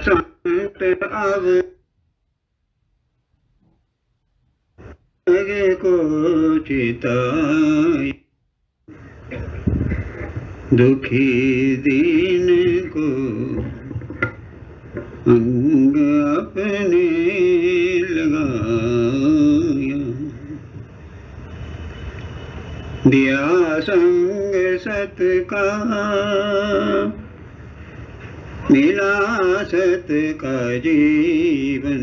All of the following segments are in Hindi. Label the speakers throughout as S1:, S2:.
S1: संत अब को चिताई, दुखी दीन को अंग अपने लगाया, दिया संग सत का मिला सत का जीवन,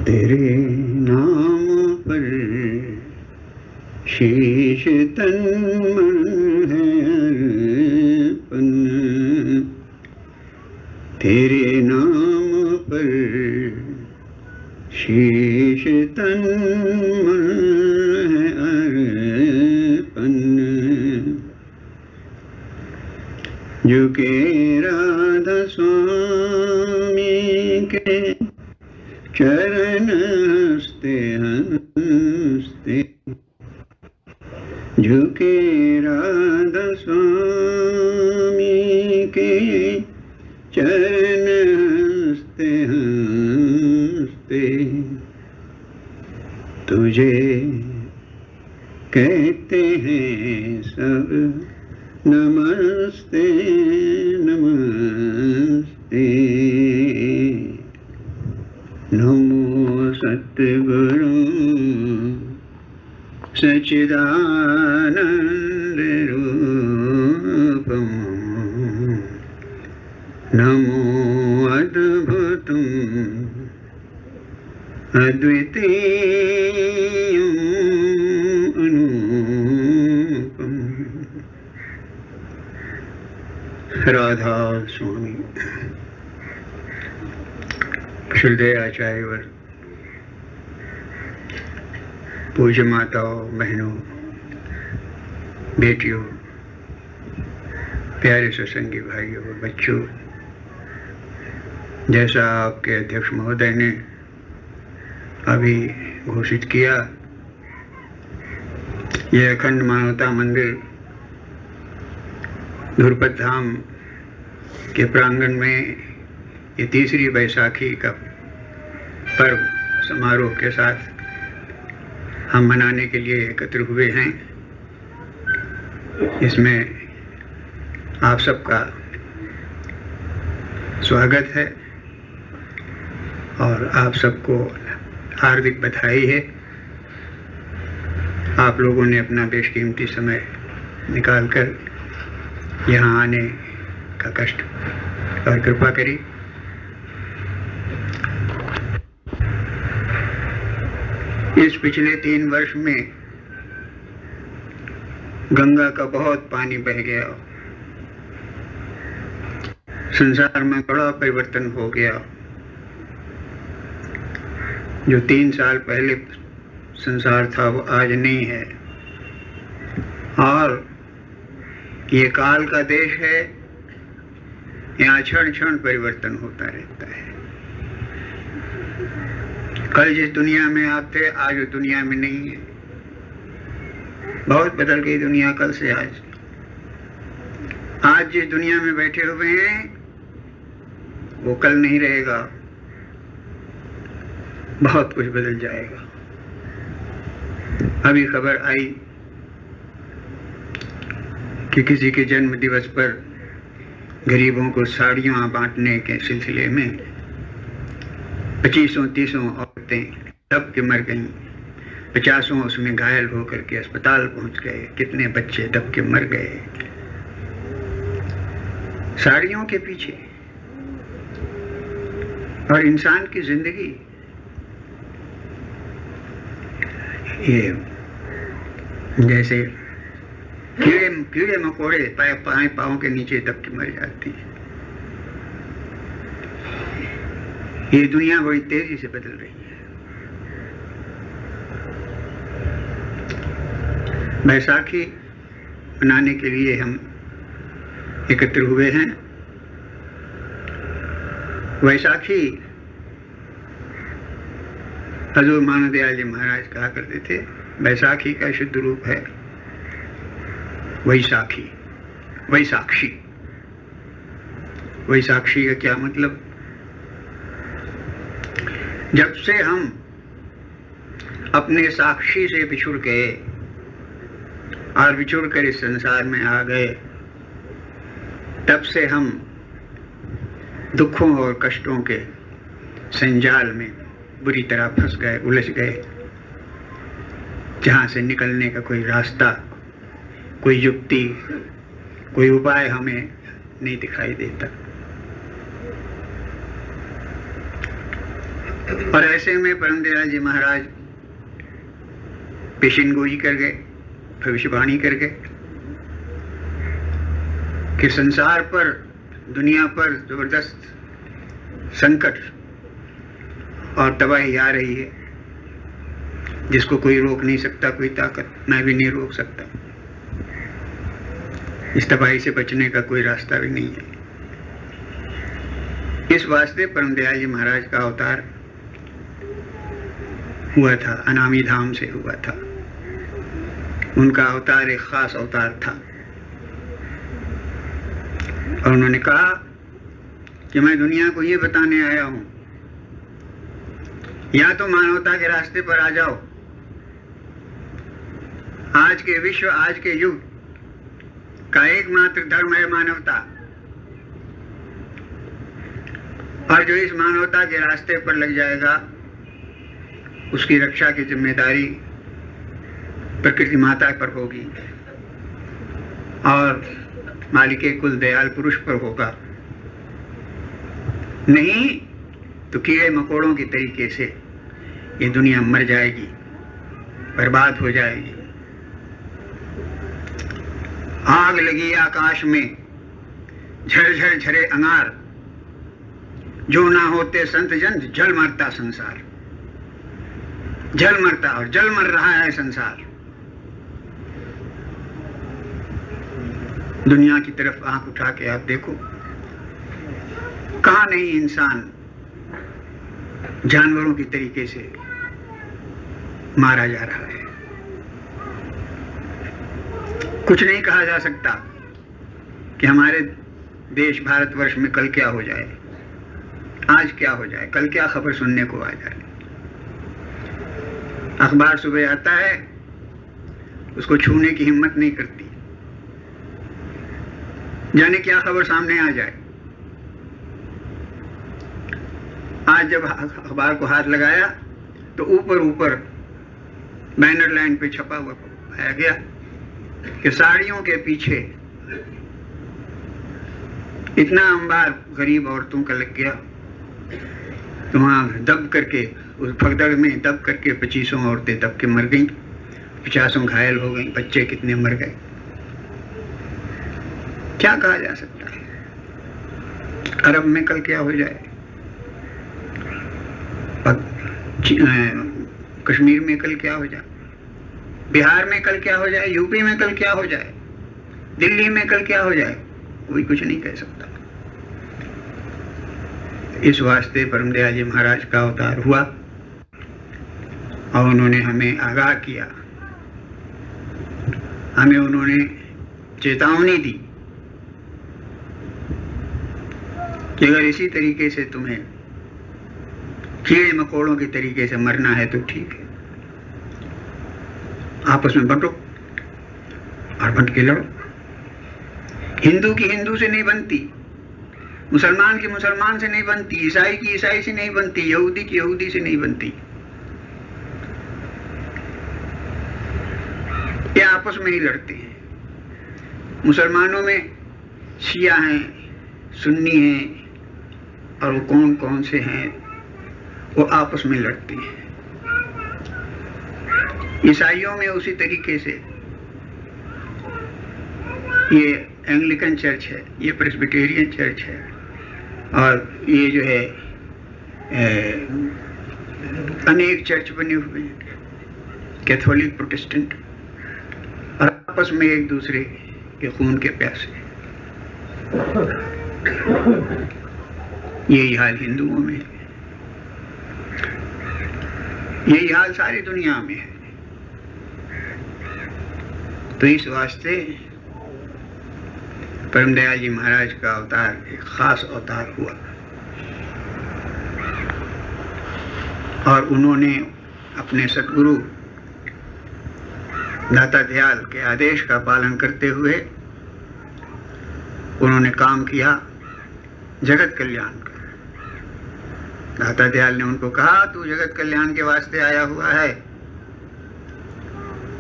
S1: तेरे नाम पर शीश तन मन है अर्पण, तेरे नाम पर शीश तन मन है अर्पण, झुके राधा स्वामी के चरण हंसते हंसते, झुके राधा स्वामी के चरण हंसते हंसते, तुझे कहते हैं सब नमस्ते नमस्ते। नमो सतगुरु सच्चिदानंद रूपम, नमो अद्भुतम अद्वितीयम अनूपम। राधा स्वामी। श्रद्धेय आचार्यवर, पूज्य माताओं, बहनों, बेटियों, प्यारे सत्संगी भाइयों और बच्चों, जैसा आपके अध्यक्ष महोदय ने अभी घोषित किया, यह अखंड मानवता मंदिर ध्रुपद धाम के प्रांगण में ये तीसरी बैसाखी का पर्व समारोह के साथ हम मनाने के लिए एकत्र हुए हैं। इसमें आप सबका स्वागत है और आप सबको हार्दिक बधाई है। आप लोगों ने अपना बेशकीमती समय निकालकर यहाँ आने का कष्ट और कृपा करी। इस पिछले 3 वर्ष में गंगा का बहुत पानी बह गया, संसार में बड़ा परिवर्तन हो गया। जो 3 साल पहले संसार था वो आज नहीं है, और ये काल का देश है, यहाँ क्षण क्षण परिवर्तन होता रहता है। कल जिस दुनिया में आप थे आज उस दुनिया में नहीं है। बहुत बदल गई दुनिया कल से आज। आज जिस दुनिया में बैठे हुए हैं वो कल नहीं रहेगा, बहुत कुछ बदल जाएगा। अभी खबर आई कि किसी के जन्म दिवस पर गरीबों को साड़ियां बांटने के सिलसिले में 25-30 औरतें दब के मर गईं, 50 उसमें घायल होकर के अस्पताल पहुंच गए, कितने बच्चे दब के मर गए साड़ियों के पीछे। और इंसान की जिंदगी ये जैसे कीड़े मकोड़े पाँव के नीचे दब के मर जाती है। ये दुनिया बड़ी तेजी से बदल रही है। बैसाखी मनाने के लिए हम एकत्र हुए हैं। वैसाखी हजूर मानदयाल जी महाराज कहा करते थे, बैसाखी का शुद्ध रूप है वैसाखी, वैसाक्षी। वही साक्षी का क्या मतलब? जब से हम अपने साक्षी से बिछुड़ गए और बिछुड़ कर इस संसार में आ गए, तब से हम दुखों और कष्टों के संजाल में बुरी तरह फंस गए, उलझ गए, जहां से निकलने का कोई रास्ता, कोई युक्ति, कोई उपाय हमें नहीं दिखाई देता। और ऐसे में परमदयाल जी महाराज पेशिनगोई कर गए, भविष्यवाणी कर गए कि संसार पर, दुनिया पर जबरदस्त संकट और तबाही आ रही है, जिसको कोई रोक नहीं सकता, कोई ताकत, मैं भी नहीं रोक सकता। इस तबाही से बचने का कोई रास्ता भी नहीं है। इस वास्ते परमदयाल जी महाराज का अवतार हुआ था, अनामी धाम से हुआ था। उनका अवतार एक खास अवतार था और उन्होंने कहा कि मैं दुनिया को ये बताने आया हूं, या तो मानवता के रास्ते पर आ जाओ। आज के विश्व, आज के युग का एकमात्र धर्म है मानवता, और जो इस मानवता के रास्ते पर लग जाएगा उसकी रक्षा की जिम्मेदारी प्रकृति माता पर होगी और मालिके कुल दयाल पुरुष पर होगा। नहीं तो कीड़े मकोड़ों की तरीके से ये दुनिया मर जाएगी, बर्बाद हो जाएगी। आग लगी आकाश में, झरझर झरे अंगार, जो ना होते संत जन, जल मरता संसार। जल मरता और जल मर रहा है संसार। दुनिया की तरफ आंख उठा के आप देखो, कहां नहीं इंसान जानवरों की तरीके से मारा जा रहा है। कुछ नहीं कहा जा सकता कि हमारे देश भारतवर्ष में कल क्या हो जाए, आज क्या हो जाए, कल क्या खबर सुनने को आ जाए। अखबार सुबह आता है, उसको छूने की हिम्मत नहीं करती, जाने क्या खबर सामने आ जाए। आज जब अखबार को हाथ लगाया तो ऊपर ऊपर बैनर लाइन पे छपा हुआ आया गया कि साड़ियों के पीछे इतना अंबार गरीब औरतों का लग गया, तो वहां दब करके, उस भगदड़ में दब करके 25 औरतें दब के मर गईं, 50 घायल हो गईं, बच्चे कितने मर गए। क्या कहा जा सकता है? अरब में कल क्या हो जाए, कश्मीर में कल क्या हो जाए, बिहार में कल क्या हो जाए, यूपी में कल क्या हो जाए, दिल्ली में कल क्या हो जाए, कोई कुछ नहीं कह सकता। इस वास्ते परमदयाल जी महाराज का अवतार हुआ और उन्होंने हमें आगाह किया, हमें उन्होंने चेतावनी दी कि अगर इसी तरीके से तुम्हें कीड़े मकोड़ों के तरीके से मरना है तो ठीक है, आपस में बंटो और बंट के लड़ो। हिंदू की हिंदू से नहीं बनती, मुसलमान की मुसलमान से नहीं बनती, ईसाई की ईसाई से नहीं बनती, यहूदी की यहूदी से नहीं बनती। ये आपस में ही लड़ते हैं। मुसलमानों में शिया हैं, सुन्नी हैं, और वो कौन कौन से हैं, वो आपस में लड़ते हैं। ईसाइयों में उसी तरीके से, ये एंग्लिकन चर्च है, ये प्रेस्बिटेरियन चर्च है, और ये जो है अनेक चर्च बने हुए हैं, कैथोलिक, प्रोटेस्टेंट, और आपस में एक दूसरे के खून के प्यासे। यही हाल हिंदुओं में है, यही हाल सारी दुनिया में है। तो इस वास्ते परम दयाल जी महाराज का अवतार एक खास अवतार हुआ और उन्होंने अपने सतगुरु दाता दयाल के आदेश का पालन करते हुए उन्होंने काम किया जगत कल्याण का। दाता दयाल ने उनको कहा, तू जगत कल्याण के वास्ते आया हुआ है,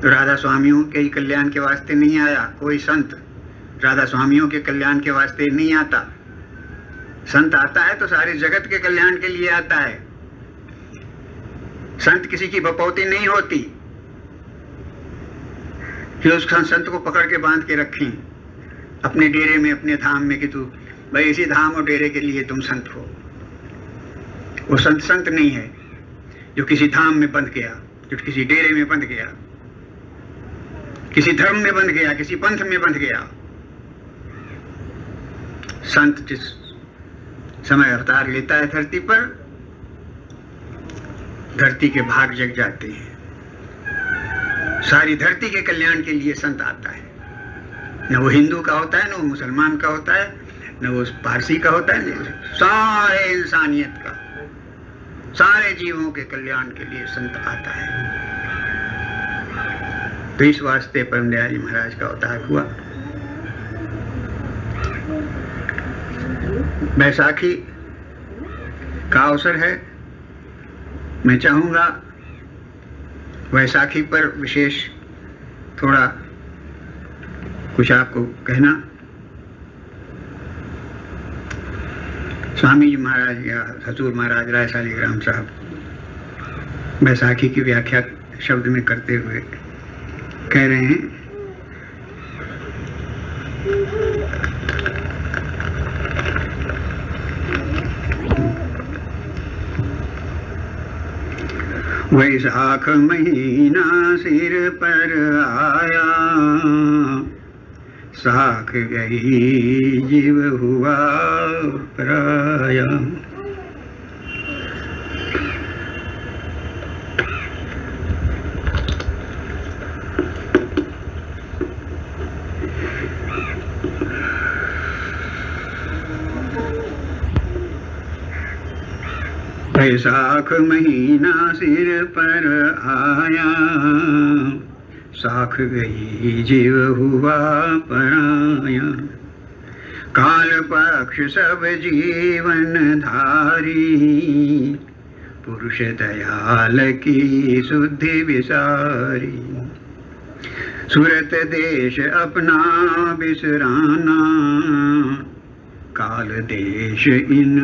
S1: राधा स्वामियों के कल्याण के वास्ते नहीं आया। कोई संत राधा स्वामियों के कल्याण के वास्ते नहीं आता। संत आता है तो सारे जगत के कल्याण के लिए आता है। संत किसी की बपौती नहीं होती कि उस संत को पकड़ के बांध के रखें अपने डेरे में, अपने धाम में, कि तू भाई इसी धाम और डेरे के लिए तुम संत हो। वो संत नहीं है जो किसी धाम में बंध गया, जो किसी डेरे में बंध गया, किसी धर्म में बंध गया, किसी पंथ में बंध गया। संत जिस समय अवतार लेता है धरती पर, धरती के भाग जग जाते हैं। सारी धरती के कल्याण के लिए संत आता है। न वो हिंदू का होता है, न वो मुसलमान का होता है, न वो पारसी का होता है, न सारे इंसानियत का, सारे जीवों के कल्याण के लिए संत आता है। तो इस वास्ते परम दयाल जी महाराज का अवतार हुआ। बैसाखी का अवसर है। मैं चाहूंगा वैसाखी पर विशेष थोड़ा कुछ आपको कहना। स्वामी जी महाराज या हजूर महाराज राय शालिग्राम साहब बैसाखी की व्याख्या शब्द में करते हुए कह रहे हैं, वैसाख महीना सिर पर आया, साख गई जीव हुआ पराया। वैसाख महीना सिर पर आया, साख गई जीव हुआ पराया। काल पक्ष सब जीवन धारी, पुरुष दयाल की सुधि विसारी। सुरत देश अपना बिसराना, काल देश इन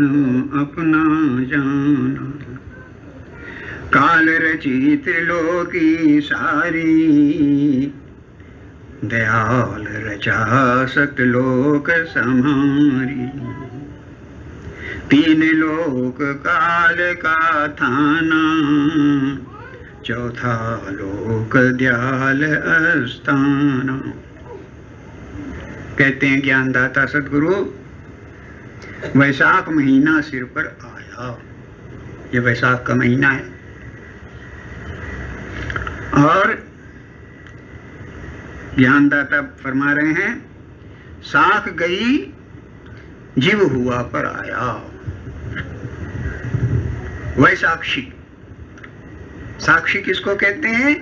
S1: अपना जाना। काल रची त्रिलोकी सारी, दयाल रचा सतलोक समारी। तीन लोक काल का थाना, चौथा लोक दयाल अस्थाना। कहते हैं ज्ञानदाता सतगुरु, वैसाख महीना सिर पर आया। ये वैसाख का महीना है और ज्ञानदाता फरमा रहे हैं, साख गई जीव हुआ पर आया। वैसाक्षी, साक्षी किसको कहते हैं?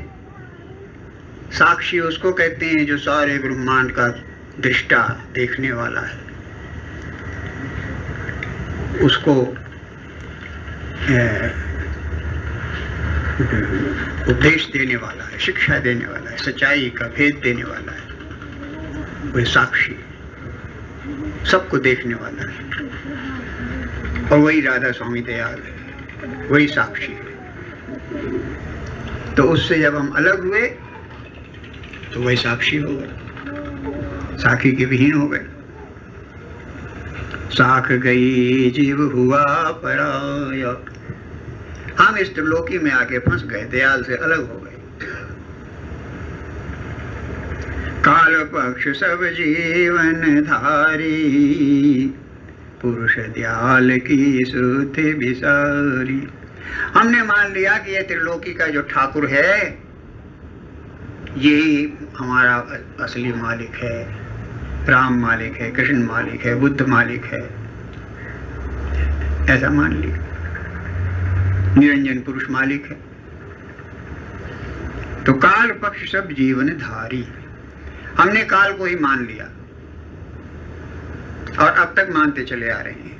S1: साक्षी उसको कहते हैं जो सारे ब्रह्मांड का दृष्टा, देखने वाला है, उसको उपदेश देने वाला है, शिक्षा देने वाला है, सच्चाई का भेद देने वाला है। वह साक्षी सबको देखने वाला है और वही राधा स्वामी दयाल है, वही साक्षी है। तो उससे जब हम अलग हुए तो वही साक्षी हो गए, साक्षी के विहीन हो गए। साख गई जीव हुआ पराया। हम इस त्रिलोकी में आके फंस गए, दयाल से अलग हो गए। काल पक्ष सब जीवन धारी, पुरुष दयाल की सुधि विसारी। हमने मान लिया कि ये त्रिलोकी का जो ठाकुर है यही हमारा असली मालिक है, राम मालिक है, कृष्ण मालिक है, बुद्ध मालिक है, ऐसा मान लिया। निरंजन पुरुष मालिक है। तो काल पक्ष सब जीवन धारी, हमने काल को ही मान लिया और अब तक मानते चले आ रहे हैं।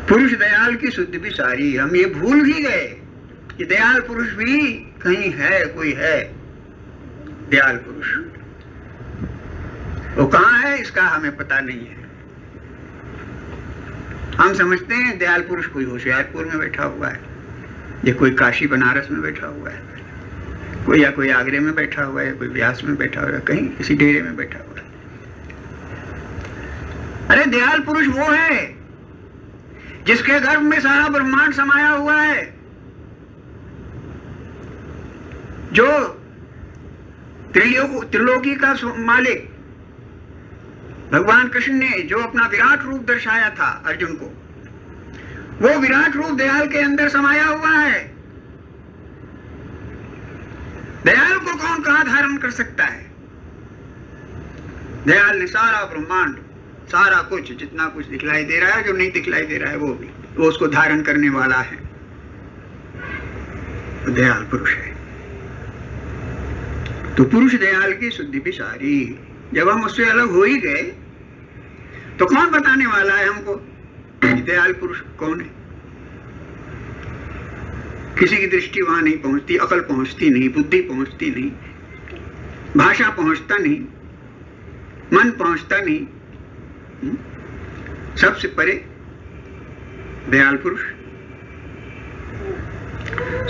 S1: पुरुष दयाल की शुद्ध भी सारी, हम ये भूल भी गए कि दयाल पुरुष भी कहीं है, कोई है दयाल पुरुष। वो कहाँ है इसका हमें पता नहीं है। हम समझते हैं दयाल पुरुष कोई होशियारपुर में बैठा हुआ है, या कोई काशी बनारस में बैठा हुआ है, कोई या कोई आगरे में बैठा हुआ है, कोई व्यास में बैठा हुआ है, कहीं किसी डेरे में बैठा हुआ है। अरे दयाल पुरुष वो है जिसके गर्भ में सारा ब्रह्मांड समाया हुआ है, जो त्रिलोकी का मालिक भगवान कृष्ण ने जो अपना विराट रूप दर्शाया था अर्जुन को, वो विराट रूप दयाल के अंदर समाया हुआ है। दयाल को कौन कहां धारण कर सकता है? दयाल ने सारा ब्रह्मांड, सारा कुछ, जितना कुछ दिखलाई दे रहा है, जो नहीं दिखलाई दे रहा है वो भी, वो उसको धारण करने वाला है। तो दयाल पुरुष है। तो पुरुष दयाल की शुद्धि भी सारी। जब हम उससे अलग हो ही गए तो कौन बताने वाला है हमको दयाल पुरुष कौन है? किसी की दृष्टि वहां नहीं पहुंचती, अकल पहुंचती नहीं, बुद्धि पहुंचती नहीं, भाषा पहुंचता नहीं, मन पहुंचता नहीं, सबसे परे दयाल पुरुष।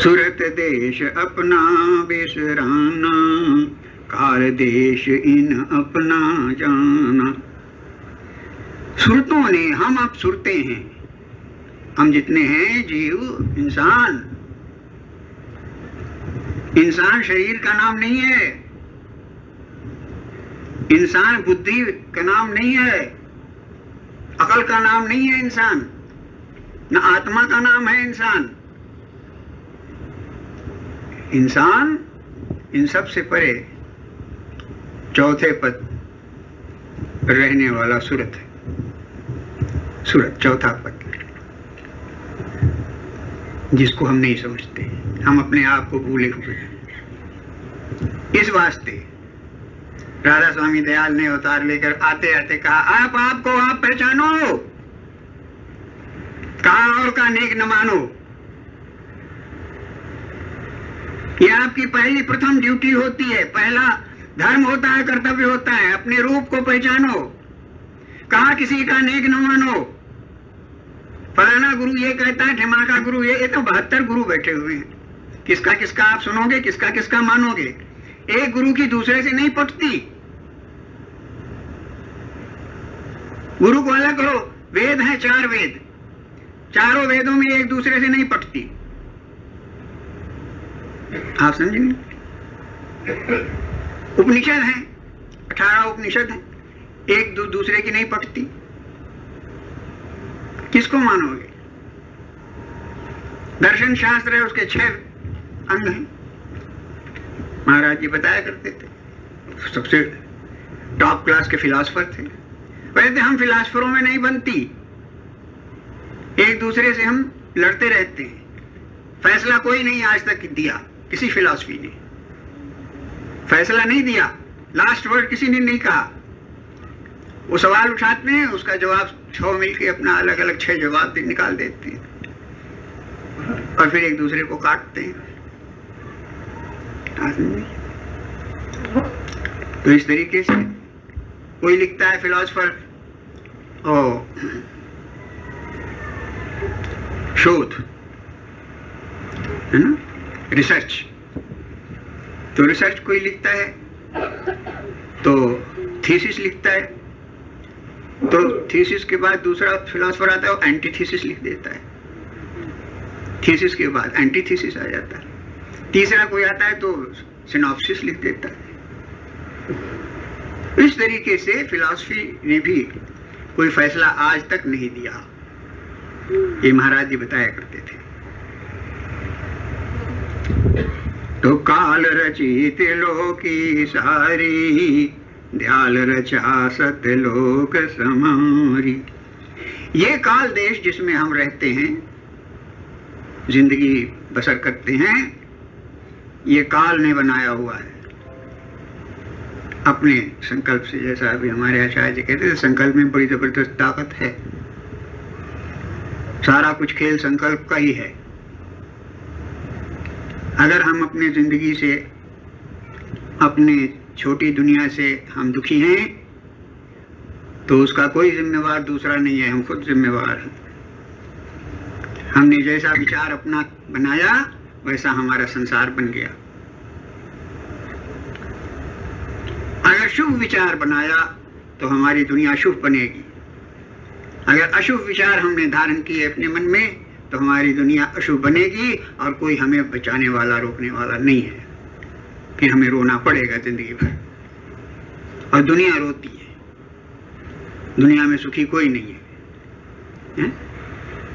S1: सुरत देश अपना बेसराना, काल देश इन अपना जाना। सुरतों ने, हम अब सुरते हैं, हम जितने हैं जीव, इंसान, इंसान शरीर का नाम नहीं है, इंसान बुद्धि का नाम नहीं है, अकल का नाम नहीं है इंसान, न आत्मा का नाम है इंसान। इंसान इन सब से परे चौथे पद पर रहने वाला सुरत है। सुरत चौथा पद, जिसको हम नहीं समझते, हम अपने आप को भूले हुए हैं। इस वास्ते राधा स्वामी दयाल ने अवतार लेकर आते आते कहा, आप आपको आप पहचानो, कहा और का नेक न मानो। यह आपकी पहली प्रथम ड्यूटी होती है, पहला धर्म होता है, कर्तव्य होता है। अपने रूप को पहचानो, कहा किसी का नेक न मानो। फलाना गुरु ये कहता है, ढिमाका गुरु ये तो 72 गुरु बैठे हुए हैं, किसका किसका आप सुनोगे, किसका किसका मानोगे? एक गुरु की दूसरे से नहीं पटती। गुरु को अलग करो, वेद है 4 वेद, चारों वेदों में एक दूसरे से नहीं पटती। आप समझेंगे? उपनिषद है, 18 उपनिषद है, एक दूसरे की नहीं पटती। किसको मानोगे? दर्शन शास्त्र है, उसके 6 अंग हैं। महाराज जी बताया करते थे, सबसे टॉप क्लास के फिलॉसफर थे। वैसे हम फिलॉसफरों में नहीं बनती, एक दूसरे से हम लड़ते रहते हैं। फैसला कोई नहीं आज तक दिया, किसी फिलॉसफी ने फैसला नहीं दिया, लास्ट वर्ड किसी ने नहीं कहा। वो सवाल उठाते हैं, उसका जवाब 6 मिलके अपना अलग अलग 6 जवाब निकाल देते हैं और फिर एक दूसरे को काटते हैं। तो इस तरीके से कोई लिखता है फिलॉसफर, शोध है ना, रिसर्च। तो रिसर्च कोई लिखता है तो थीसिस लिखता है, तो थीसिस के बाद दूसरा फिलॉसफर आता है, वो एंटीथीसिस लिख देता है। थीसिस के बाद एंटीथीसिस आ जाता है। तीसरा कोई आता है तो सिनॉप्सिस लिख देता है। इस तरीके से फिलॉसफी ने भी कोई फैसला आज तक नहीं दिया। ये महाराज जी बताया करते थे। तो काल रचित लोकी सारी, दयाल रचा सतलोक समारी। ये काल देश जिसमें हम रहते हैं, जिंदगी बसर करते हैं, ये काल ने बनाया हुआ है अपने संकल्प से। जैसा अभी हमारे आचार्य जी कहते थे, संकल्प में बड़ी जबरदस्त ताकत है। सारा कुछ खेल संकल्प का ही है। अगर हम अपनी जिंदगी से, अपने छोटी दुनिया से हम दुखी हैं, तो उसका कोई जिम्मेवार दूसरा नहीं है, हम खुद जिम्मेवार हैं। हमने जैसा विचार अपना बनाया वैसा हमारा संसार बन गया। अगर शुभ विचार बनाया तो हमारी दुनिया शुभ बनेगी। अगर अशुभ विचार हमने धारण किए अपने मन में तो हमारी दुनिया अशुभ बनेगी और कोई हमें बचाने वाला, रोकने वाला नहीं है। फिर हमें रोना पड़ेगा जिंदगी भर। और दुनिया रोती है, दुनिया में सुखी कोई नहीं है।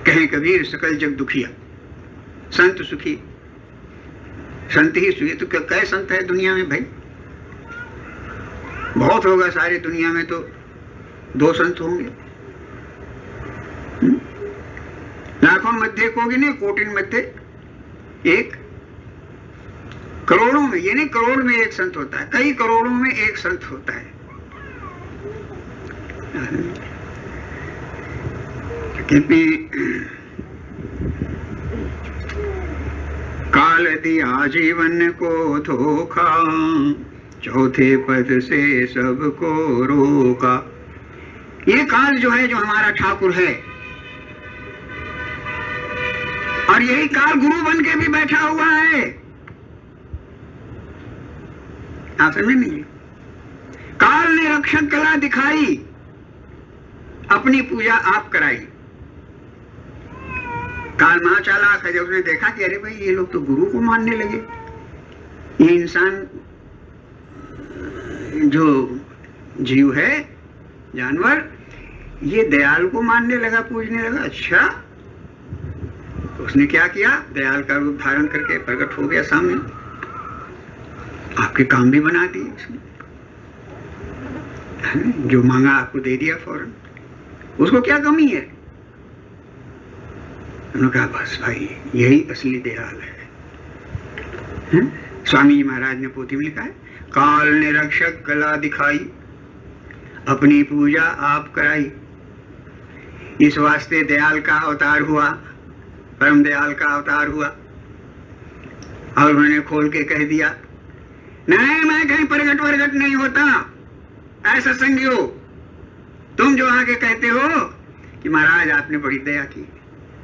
S1: कहें कबीर सकल जग दुखिया, संत सुखी, संत ही सुखी। तो क्या संत है दुनिया में भाई? बहुत होगा सारी दुनिया में तो 2 संत होंगे, लाखों मध्य कोगी नहीं, कोटिन मध्य एक, करोड़ों में, ये नहीं करोड़ में एक संत होता है, कई करोड़ों में एक संत होता है। कितनी काल दिया जीवन को धोखा, चौथे पद से सबको रोका। ये काल जो है, जो हमारा ठाकुर है, और यही काल गुरु बन के भी बैठा हुआ है। आप समझ नहीं? काल ने रक्षक कला दिखाई, अपनी पूजा आप कराई। काल महाचालाक है। जब उसने देखा कि अरे भाई ये लोग तो गुरु को मानने लगे, ये इंसान जो जीव है, जानवर, ये दयाल को मानने लगा, पूजने लगा। अच्छा, तो उसने क्या किया? दयाल का रूप धारण करके प्रकट हो गया सामने, आपके काम भी बना दिए उसने, जो मांगा आपको दे दिया फौरन। उसको क्या कमी है? उन्होंने कहा बस भाई यही असली दयाल है। स्वामी जी महाराज ने पोथी में लिखा है, काल ने रक्षक कला दिखाई, अपनी पूजा आप कराई। इस वास्ते दयाल का अवतार हुआ, परम दयाल का अवतार हुआ। और उन्होंने खोल के कह दिया, नहीं मैं कहीं प्रगट वर्गट नहीं होता, ऐसा संगियो। तुम जो आके कहते हो कि महाराज आपने बड़ी दया की,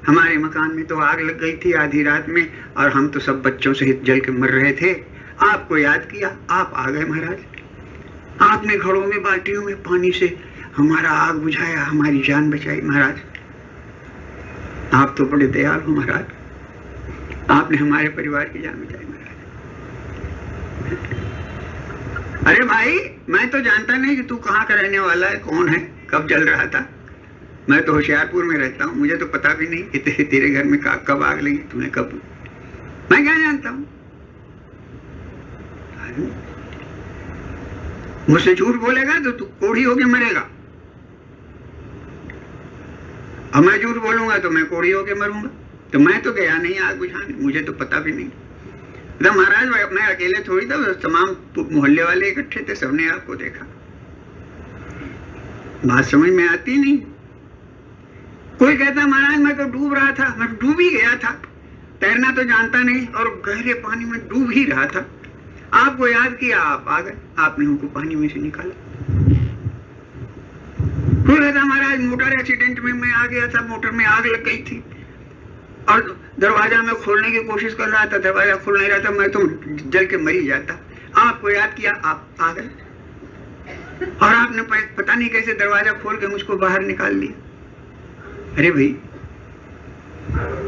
S1: हमारे मकान में तो आग लग गई थी आधी रात में और हम तो सब बच्चों सहित जल के मर रहे थे, आपको याद किया, आप आ गए महाराज। आपने घड़ों में, बाल्टियों में पानी से हमारा आग बुझाया, हमारी जान बचाई महाराज। आप तो बड़े दयाल हो महाराज, आपने हमारे परिवार की जान बचाई महाराज। अरे भाई मैं तो जानता नहीं कि तू कहाँ का रहने वाला है, कौन है, कब जल रहा था। मैं तो होशियारपुर में रहता हूँ, मुझे तो पता भी नहीं कि तेरे घर में कब आग लगी, तूने कब, मैं क्या जानता हूँ। मुझसे झूठ बोलेगा तो तू कोढ़ी होके मरेगा, और मैं झूठ बोलूंगा तो मैं कोढ़ी होके मरूंगा। तो मैं तो गया नहीं आग बुझाने, मुझे तो पता भी नहीं। तो महाराज मैं अकेले थोड़ी था, तमाम मोहल्ले वाले इकट्ठे थे, सबने आपको देखा। बात समझ में आती नहीं। कोई कहता महाराज मैं तो डूब रहा था, मैं डूब ही गया था, तैरना तो जानता नहीं और गहरे पानी में डूब ही रहा था। आपको याद किया, आप आ गए, आपने हमको पानी में से निकाला। कोई कहता महाराज मोटर एक्सीडेंट में मैं आ गया था, मोटर में आग लग गई थी और दरवाजा में खोलने की कोशिश कर रहा था, दरवाजा खुल नहीं रहा था, मैं तो जल के मर ही जाता। आपको याद किया, आप आ गए और आपने पता नहीं कैसे दरवाजा खोल के मुझको बाहर निकाल लिया। अरे भाई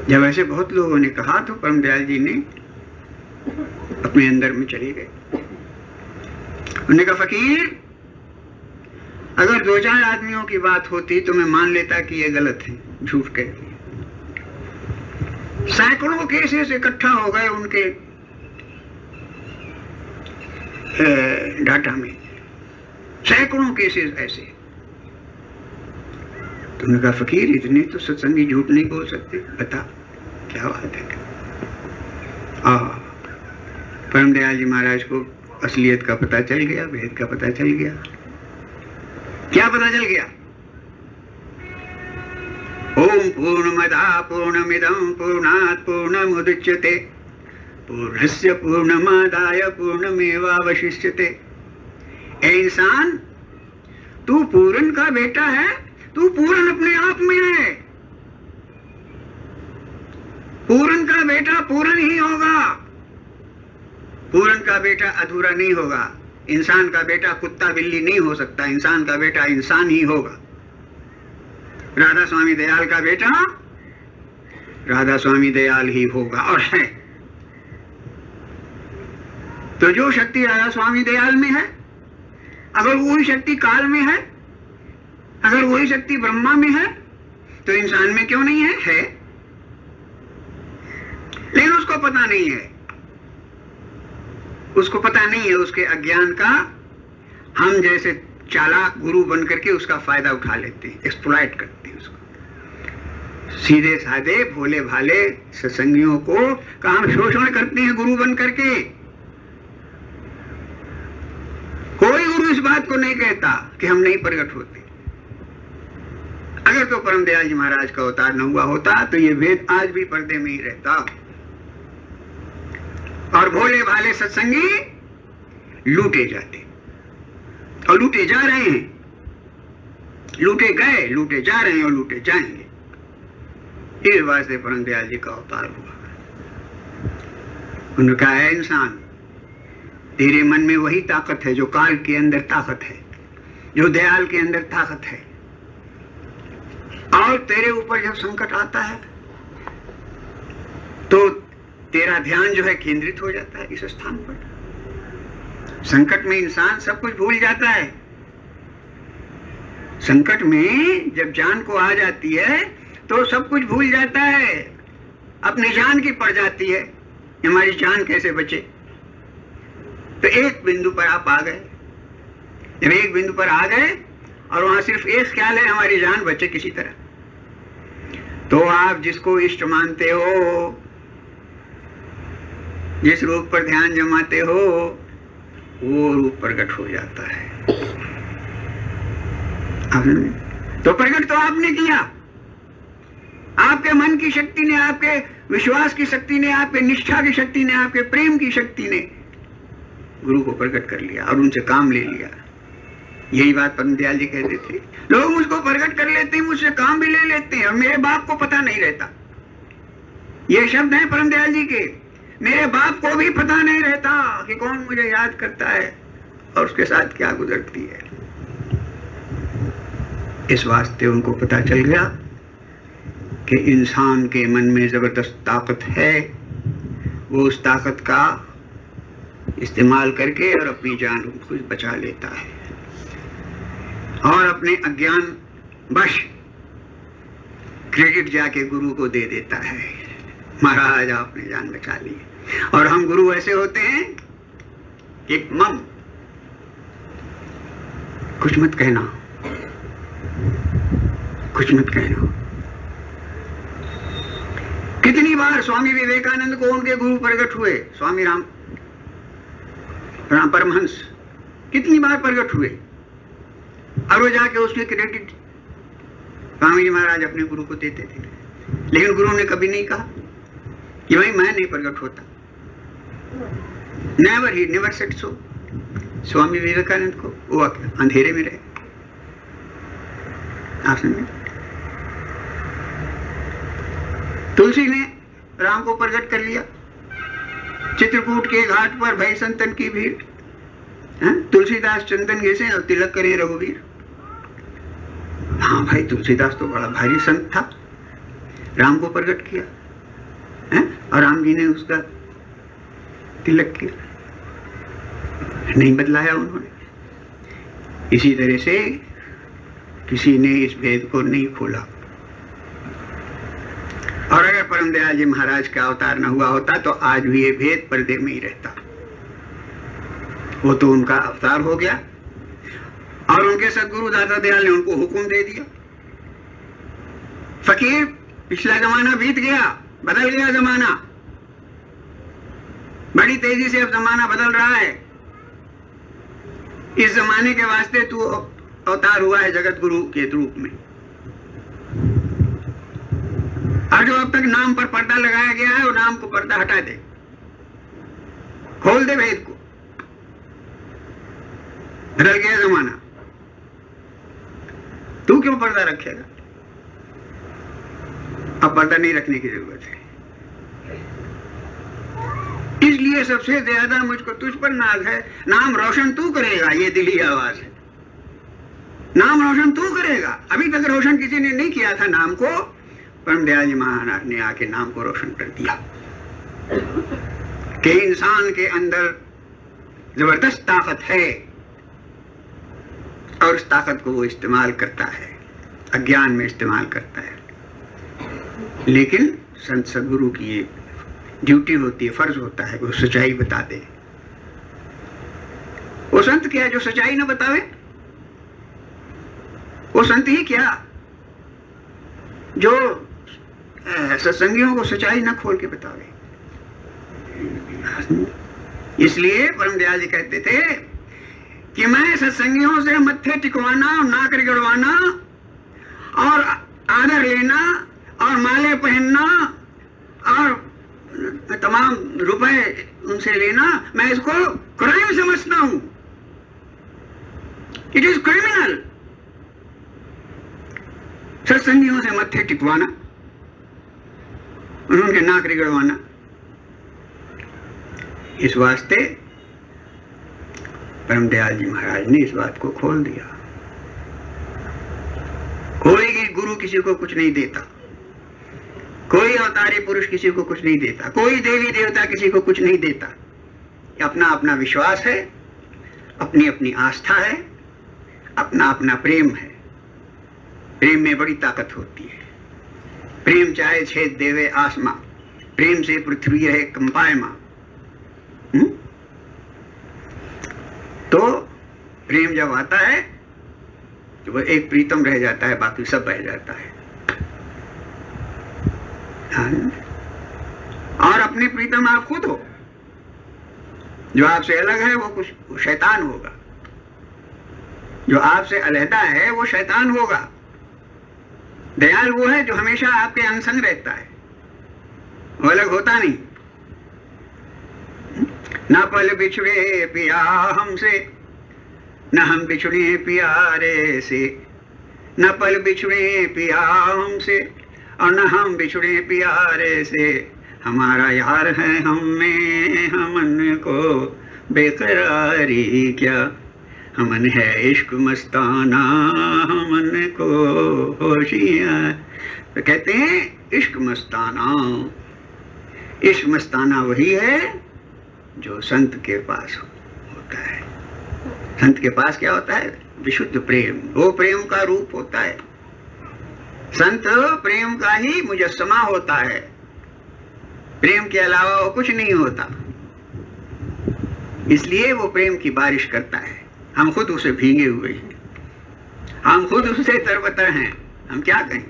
S1: जब ऐसे बहुत लोगों ने कहा तो परम दयाल जी ने अपने अंदर में चले गए। उन्होंने कहा फकीर अगर 2-4 आदमियों की बात होती तो मैं मान लेता कि ये गलत है, झूठ कहती है। सैकड़ों केसेस इकट्ठा हो गए उनके डाटा में, सैकड़ों केसेस ऐसे। तुमने कहा फकीर इतने तो सत्संगी झूठ नहीं बोल सकते, बता क्या बात है। परम दयाल जी महाराज को असलियत का पता चल गया, भेद का पता चल गया। क्या पता चल गया? ओम पूर्णमदः पूर्णमिदं पूर्णात् पूर्णमुदच्यते पूर्णस्य पूर्णमादाय पूर्णमेवावशिष्यते। ए इंसान, तू पूर्ण का बेटा है, तू पूर्ण अपने आप में है। पूर्ण का बेटा पूर्ण ही होगा, पूर्ण का बेटा अधूरा नहीं होगा। इंसान का बेटा कुत्ता बिल्ली नहीं हो सकता, इंसान का बेटा इंसान ही होगा। राधा स्वामी दयाल का बेटा राधा स्वामी दयाल ही होगा और है। तो जो शक्ति राधा स्वामी दयाल में है, अगर वही शक्ति काल में है, अगर वही शक्ति ब्रह्मा में है, तो इंसान में क्यों नहीं है? लेकिन उसको पता नहीं है, उसको पता नहीं है। उसके अज्ञान का हम जैसे चालाक गुरु बन करके उसका फायदा उठा लेते हैं, एक्सप्लॉइट करते हैं उसको। सीधे साधे भोले भाले सत्संगियों को काम शोषण करते हैं गुरु बन करके। कोई गुरु इस बात को नहीं कहता कि हम नहीं प्रकट होते। अगर तो परम दयाल जी महाराज का अवतार न हुआ होता तो ये वेद आज भी पर्दे में ही रहता, और भोले भाले सत्संगी लूटे जाते और लूटे जा रहे हैं, लूटे गए, लूटे जा रहे हैं और लूटे जाएंगे। इस वास्ते परम दयाल जी का अवतार हुआ। उन्होंने कहा है इंसान, तेरे मन में वही ताकत है जो काल के अंदर ताकत है, जो दयाल के अंदर ताकत है। और तेरे ऊपर जब संकट आता है तो तेरा ध्यान जो है केंद्रित हो जाता है इस स्थान पर। संकट में इंसान सब कुछ भूल जाता है। संकट में जब जान को आ जाती है तो सब कुछ भूल जाता है, अपनी जान की पड़ जाती है। हमारी जान कैसे बचे? तो एक बिंदु पर आप आ गए। जब एक बिंदु पर आ गए और वहां सिर्फ एक ख्याल है, हमारी जान बचे किसी तरह, तो आप जिसको इष्ट मानते हो, जिस रूप पर ध्यान जमाते हो, वो रूप प्रकट हो जाता है। तो प्रकट तो आपने किया, आपके मन की शक्ति ने, आपके विश्वास की शक्ति ने, आपके निष्ठा की शक्ति ने, आपके प्रेम की शक्ति ने गुरु को प्रकट कर लिया और उनसे काम ले लिया। यही बात परम दयाल जी कहते थे, लोग मुझको प्रकट कर लेते हैं, मुझसे काम भी ले लेते हैं और मेरे बाप को पता नहीं रहता। ये शब्द है परम दयाल जी के, मेरे बाप को भी पता नहीं रहता कि कौन मुझे याद करता है और उसके साथ क्या गुजरती है। इस वास्ते उनको पता चल गया कि इंसान के मन में जबरदस्त ताकत है, वो उस ताकत का इस्तेमाल करके और अपनी जान को बचा लेता है और अपने अज्ञान वश क्रेडिट जाके गुरु को दे देता है, महाराज आपने जान बचा ली। और हम गुरु ऐसे होते हैं कि मम, कुछ मत कहना, कुछ मत कहना। कितनी बार स्वामी विवेकानंद को उनके गुरु प्रकट हुए, स्वामी राम परमहंस कितनी बार प्रकट हुए और वो जाके उसके क्रेडिट स्वामी जी महाराज अपने गुरु को देते थे। लेकिन गुरु ने कभी नहीं कहा कि भाई मैं नहीं प्रकट होता। Never, he never said so. Swami Vivekananda को वो अंधेरे में रहे। आप समझे? तुलसी ने राम को प्रकट कर लिया। चित्रकूट के घाट पर भाई संतन की भीड़, तुलसीदास चंदन घिसे और तिलक करे रघुवीर। हाँ भाई, तुलसीदास तो बड़ा भारी संत था, राम को प्रकट किया और राम जी ने उसका तिलक किया, नहीं बदलाया उन्होंने। इसी तरह से किसी ने इस भेद को नहीं खोला। और अगर परम दयाल जी महाराज का अवतार न हुआ होता तो आज भी ये भेद पर्दे में ही रहता। वो तो उनका अवतार हो गया और उनके सदगुरु दाता दयाल ने उनको हुक्म दे दिया। फकीर, पिछला जमाना बीत गया, बदल गया जमाना, बड़ी तेजी से अब जमाना बदल रहा है। इस जमाने के वास्ते तू अवतार हुआ है जगत गुरु के रूप में। और जो अब तक नाम पर पर्दा लगाया गया है, वो नाम को पर्दा हटा दे, खोल दे भेद को। बदल गया जमाना, तू क्यों पर्दा रखेगा? अब पर्दा नहीं रखने की जरूरत है। इसलिए सबसे ज्यादा मुझको तुझ पर नाज है। नाम रोशन तू करेगा, ये दिली आवाज है। नाम रोशन तू करेगा। अभी तक रोशन किसी ने नहीं किया था नाम को। परम दयाल जी महाराज ने आके नाम को रोशन कर दिया कि इंसान के अंदर जबरदस्त ताकत है और उस ताकत को वो इस्तेमाल करता है, अज्ञान में इस्तेमाल करता है। लेकिन संत सदगुरु की ये ड्यूटी होती है, फर्ज होता है, वो सच्चाई बता दे। वो संत क्या है जो सच्चाई न बतावे? वो संत ही क्या जो सत्संगियों को सच्चाई न खोल के बतावे। इसलिए परम दयाल जी कहते थे कि मैं सत्संगियों से मत्थे टिकवाना, नाक रगड़वाना और आदर लेना और माले पहनना और तमाम रुपए उनसे लेना, मैं इसको क्राइम समझता हूं। It is criminal. सत्संगियों से मत्थे टिकवाना, उनके नाक रगड़वाना, इस वास्ते परम दयाल जी महाराज ने इस बात को खोल दिया। कोई गुरु किसी को कुछ नहीं देता, कोई अवतारी पुरुष किसी को कुछ नहीं देता, कोई देवी देवता किसी को कुछ नहीं देता। अपना अपना विश्वास है, अपनी अपनी आस्था है, अपना अपना प्रेम है। प्रेम में बड़ी ताकत होती है। प्रेम चाहे छेद देवे आसमां, प्रेम से पृथ्वी रहे कंपायमां। तो प्रेम जब आता है तो वो एक प्रीतम रह जाता है, बाकी सब बह जाता है। और अपने प्रीतम आप खुद हो। जो आपसे अलग है वो शैतान होगा, जो आपसे अलहदा है वो शैतान होगा। दयाल वो है जो हमेशा आपके अंग संग रहता है, वो अलग होता नहीं। न पल बिछड़े पिया हमसे, न हम बिछड़े प्यारे से। न पल बिछड़े पिया हमसे और न हम बिछड़े प्यारे से। हमारा यार है हम में, हमन को बेकरारी क्या। हमन है इश्क मस्ताना, हमन को होशियार। तो कहते हैं इश्क मस्ताना। इश्क मस्ताना वही है जो संत के पास होता है। संत के पास क्या होता है? विशुद्ध प्रेम। वो प्रेम का रूप होता है। संत प्रेम का ही मुजस्समा होता है। प्रेम के अलावा वो कुछ नहीं होता। इसलिए वो प्रेम की बारिश करता है। हम खुद उसे भीगे हुए हैं, हम खुद उससे तरबतर हैं। हम क्या कहें?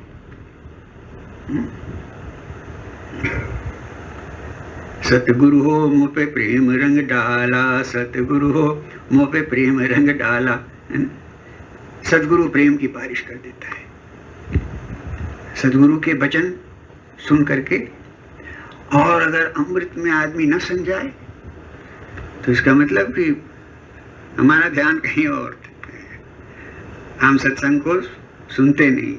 S1: सतगुरु हो मुँह पे प्रेम रंग डाला, सतगुरु हो मुँह पे प्रेम रंग डाला। सतगुरु प्रेम की बारिश कर देता है। सतगुरु के वचन सुन करके और अगर अमृत में आदमी न समझाए तो इसका मतलब कि हमारा ध्यान कहीं और, हम सत्संग को सुनते नहीं।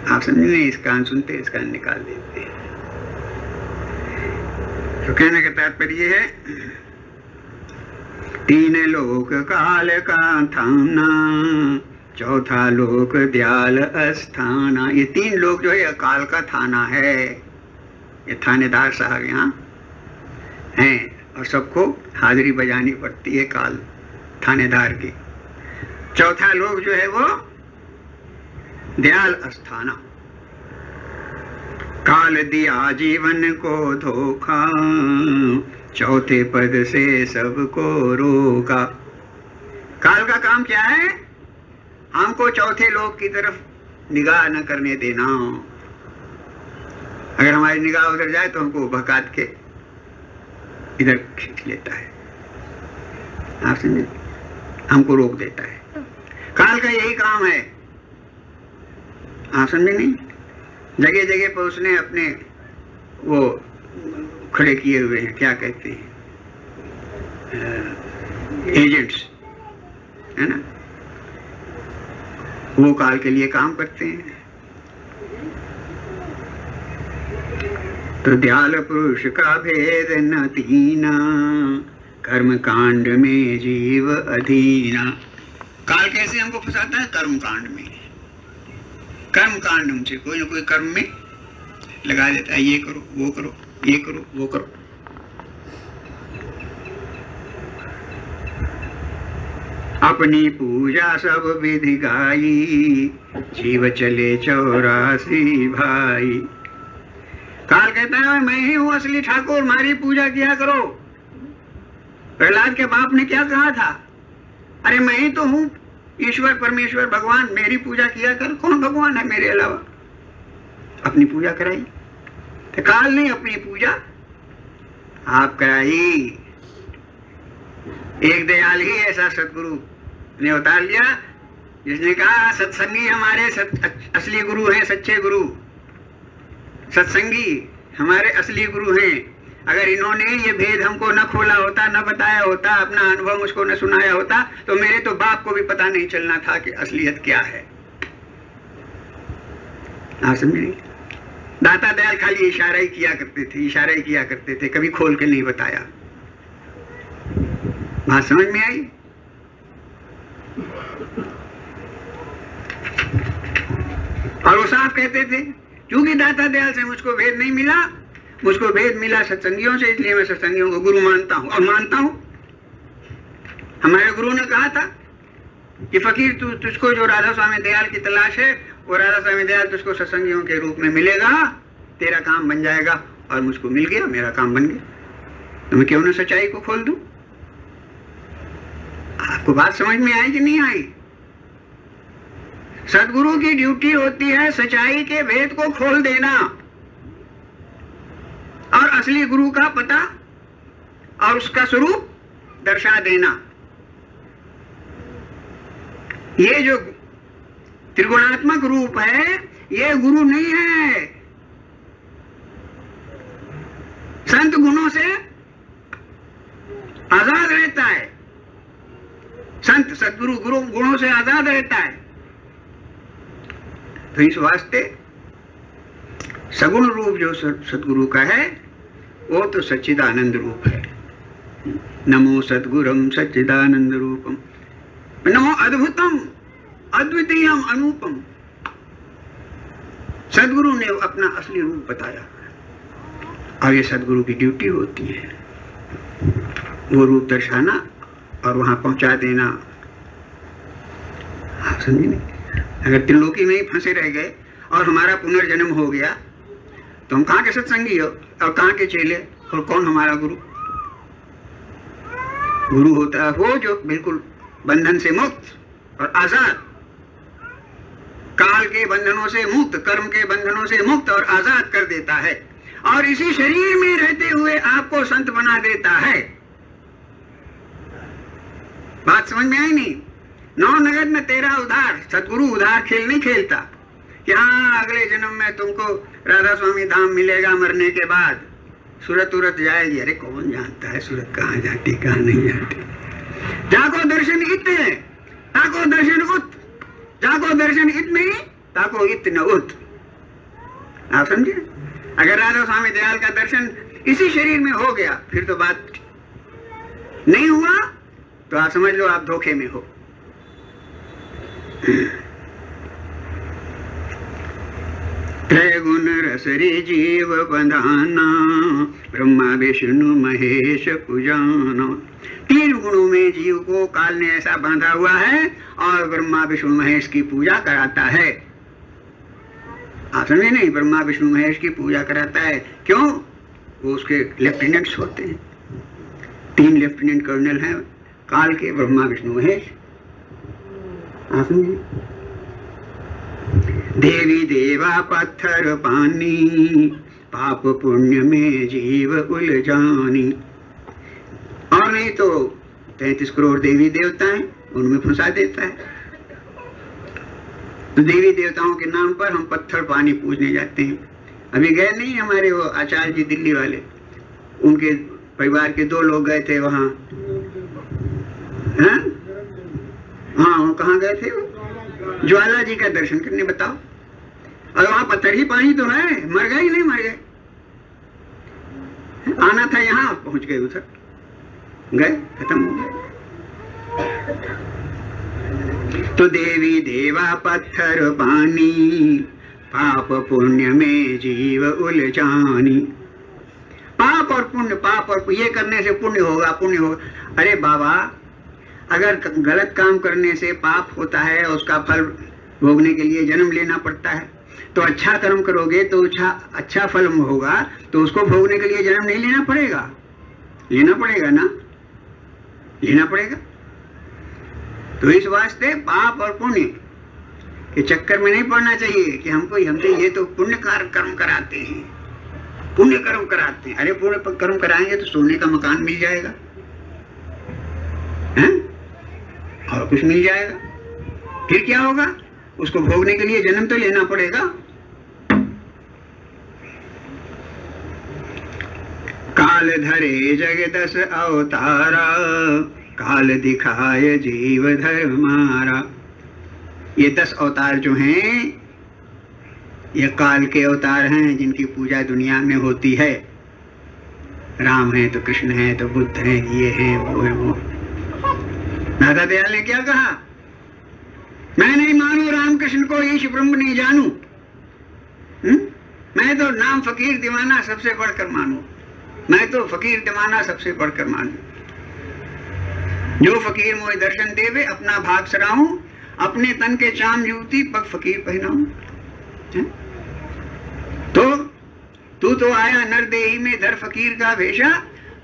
S1: आप समझे नहीं, इस कान सुनते इस कान निकाल देते हैं। तो कहने का तात्पर्य है, तीन लोक काल का थाना, चौथा लोक दयाल अस्थाना। ये तीन लोक जो है काल का थाना है। ये थानेदार साहब यहाँ हैं और सबको हाजिरी बजानी पड़ती है काल थानेदार की। चौथा लोक जो है वो दयाल अस्थाना। काल दिया जीवन को धोखा, चौथे पद से सबको रोका। काल का काम क्या है? हमको चौथे लोक की तरफ निगाह न करने देना। अगर हमारी निगाह उधर जाए तो हमको भकात के इधर खींच लेता है, आप समझे, हमको रोक देता है। काल का यही काम है, आप समझे नहीं? जगह जगह पर उसने अपने वो खड़े किए हुए हैं, क्या कहते हैं, एजेंट्स, है ना, वो काल के लिए काम करते हैं। तो दयाल पुरुष का भेद न तीना, कर्म कांड में जीव अधीना। काल कैसे हमको फंसाता है? कर्म कांड में। कर्म कांड हमसे कोई ना कोई कर्म में लगा देता है, ये करो वो करो, ये करो वो करो। अपनी पूजा सब विधि गाई, जीव चले 84 भाई। काल कहता है मैं ही हूं असली ठाकुर, हमारी पूजा किया करो। प्रहलाद के बाप ने क्या कहा था? अरे मैं ही तो हूं ईश्वर परमेश्वर भगवान, मेरी पूजा किया कर। कौन भगवान है मेरे अलावा? अपनी पूजा कराई। तो काल ने अपनी पूजा आप कराई। एक दयाल ही ऐसा सतगुरु ने उतार लिया जिसने कहा सत्संगी हमारे असली गुरु हैं, सच्चे गुरु सत्संगी हमारे असली गुरु हैं। अगर इन्होंने ये भेद हमको न खोला होता, न बताया होता, अपना अनुभव मुझको न सुनाया होता, तो मेरे तो बाप को भी पता नहीं चलना था कि असलियत क्या है। आप समझे? दाता दयाल खाली इशारा ही किया करते थे, इशारा ही किया करते थे, कभी खोल के नहीं बताया। बात समझ में आई? और वो साफ कहते थे क्योंकि दाता दयाल से मुझको भेद नहीं मिला, मुझको भेद मिला सत्संगियों से, इसलिए मैं सत्संगियों को गुरु मानता हूं। और मानता हूं, हमारे गुरु ने कहा था कि फकीर तुझको जो राधा स्वामी दयाल की तलाश है, वो राधा स्वामी दयाल तुझको सत्संगियों के रूप में मिलेगा, तेरा काम बन जाएगा। और मुझको मिल गया, मेरा काम बन गया। तो मैं क्यों ना सच्चाई को खोल दूं? आपको बात समझ में आई कि नहीं आई? सदगुरु की ड्यूटी होती है सच्चाई के भेद को खोल देना और असली गुरु का पता और उसका स्वरूप दर्शा देना। ये जो त्रिगुणात्मक रूप है, ये गुरु नहीं है। संत गुणों से आजाद रहता है, संत सदगुरु गुरु गुणों से आजाद रहता है। तो इस वास्ते सगुण रूप जो सदगुरु का है, वो तो सच्चिदानंद रूप है। नमो सद्गुरुम सच्चिदानंद रूपम, नमो अद्भुतम अद्वितीयम अनूपम। सदगुरु ने अपना असली रूप बताया और ये सदगुरु की ड्यूटी होती है, वो रूप दर्शाना और वहां पहुंचा देना। आप समझे नहीं? अगर त्रिलोकी में ही फंसे रह गए और हमारा पुनर्जन्म हो गया, तो हम कहाँ के सत्संगी हो और कहाँ के चेले, और कौन हमारा गुरु? गुरु होता है वो जो बिल्कुल बंधन से मुक्त और आजाद, काल के बंधनों से मुक्त, कर्म के बंधनों से मुक्त और आजाद कर देता है, और इसी शरीर में रहते हुए आपको संत बना देता है। बात समझ में आई नहीं? 9 नगद में 13 उधार। सदगुरु उधार खेल नहीं खेलता कि हाँ अगले जन्म में तुमको राधा स्वामी धाम मिलेगा, मरने के बाद सूरत उरत जाएगी। अरे कौन जानता है सूरत कहाँ जाती कहाँ नहीं जाती। जाको दर्शन इत है, ताको दर्शन उत, जाको दर्शन इत नहीं, ताको इत न उत। आप समझे? अगर राधा स्वामी दयाल का दर्शन इसी शरीर में हो गया, फिर तो बात नहीं हुआ, तो आप समझ लो आप धोखे में हो। त्रैगुण रसरी जीव बंधाना, ब्रह्मा विष्णु महेश पूजाना। 3 गुणों में जीव को काल ने ऐसा बांधा हुआ है और ब्रह्मा विष्णु महेश की पूजा कराता है। आप समझे नहीं? ब्रह्मा विष्णु महेश की पूजा कराता है। क्यों? वो उसके लेफ्टिनेंट्स होते हैं। 3 लेफ्टिनेंट कर्नल हैं काल के, ब्रह्मा विष्णु महेश। आप समझिए, देवी देवा पत्थर पानी, पाप पुण्य में जीव उलझानी। और नहीं तो 33 करोड़ देवी देवता हैं, उनमें फंसा देता है। तो देवी देवताओं के नाम पर हम पत्थर पानी पूजने जाते हैं। अभी गए नहीं हमारे वो आचार्य जी दिल्ली वाले, उनके परिवार के 2 लोग गए थे वहाँ। हाँ, वो कहाँ गए थे? वो ज्वाला जी का दर्शन करने, बताओ। और वहाँ पत्थर ही पानी तो है, मर गए ही नहीं मर गए। आना था यहाँ, पहुंच गए उधर, गए, खत्म हो गए। तो देवी देवा पत्थर पानी, पाप पुण्य में जीव उलझानी। पाप और पुण्य, पाप और ये करने से पुण्य होगा, पुण्य होगा। अरे बाबा, अगर गलत काम करने से पाप होता है, उसका फल भोगने के लिए जन्म लेना पड़ता है, तो अच्छा कर्म करोगे तो अच्छा फल होगा, तो उसको भोगने के लिए जन्म नहीं लेना पड़ेगा? लेना पड़ेगा ना, लेना पड़ेगा। तो इस वास्ते पाप और पुण्य के चक्कर में नहीं पड़ना चाहिए कि हमसे ये तो पुण्य कर्म कराते हैं, पुण्य कर्म कराते हैं। अरे पुण्य कर्म कराएंगे तो सोने का मकान मिल जाएगा, हैं? और कुछ मिल जाएगा, फिर क्या होगा? उसको भोगने के लिए जन्म तो लेना पड़ेगा। काल धरे जगदस अवतारा, काल दिखाए जीव धर्मारा। ये 10 अवतार जो हैं, ये काल के अवतार हैं, जिनकी पूजा दुनिया में होती है। राम है तो कृष्ण है तो बुद्ध है, ये है वो है वो। दादा दयाल ने क्या कहा? मैं नहीं मानू रामकृष्ण को, ईश ब्रह्म नहीं जानू। मैं तो नाम फकीर दीवाना सबसे बढ़कर मानू, मैं तो फकीर दीवाना सबसे बढ़कर मानू। जो फकीर मोए दर्शन देवे, अपना भाग सराहूं, अपने तन के चाम जूती पग फकीर पहनाऊं। तो तू आया नरदेही में धर फकीर का भेषा,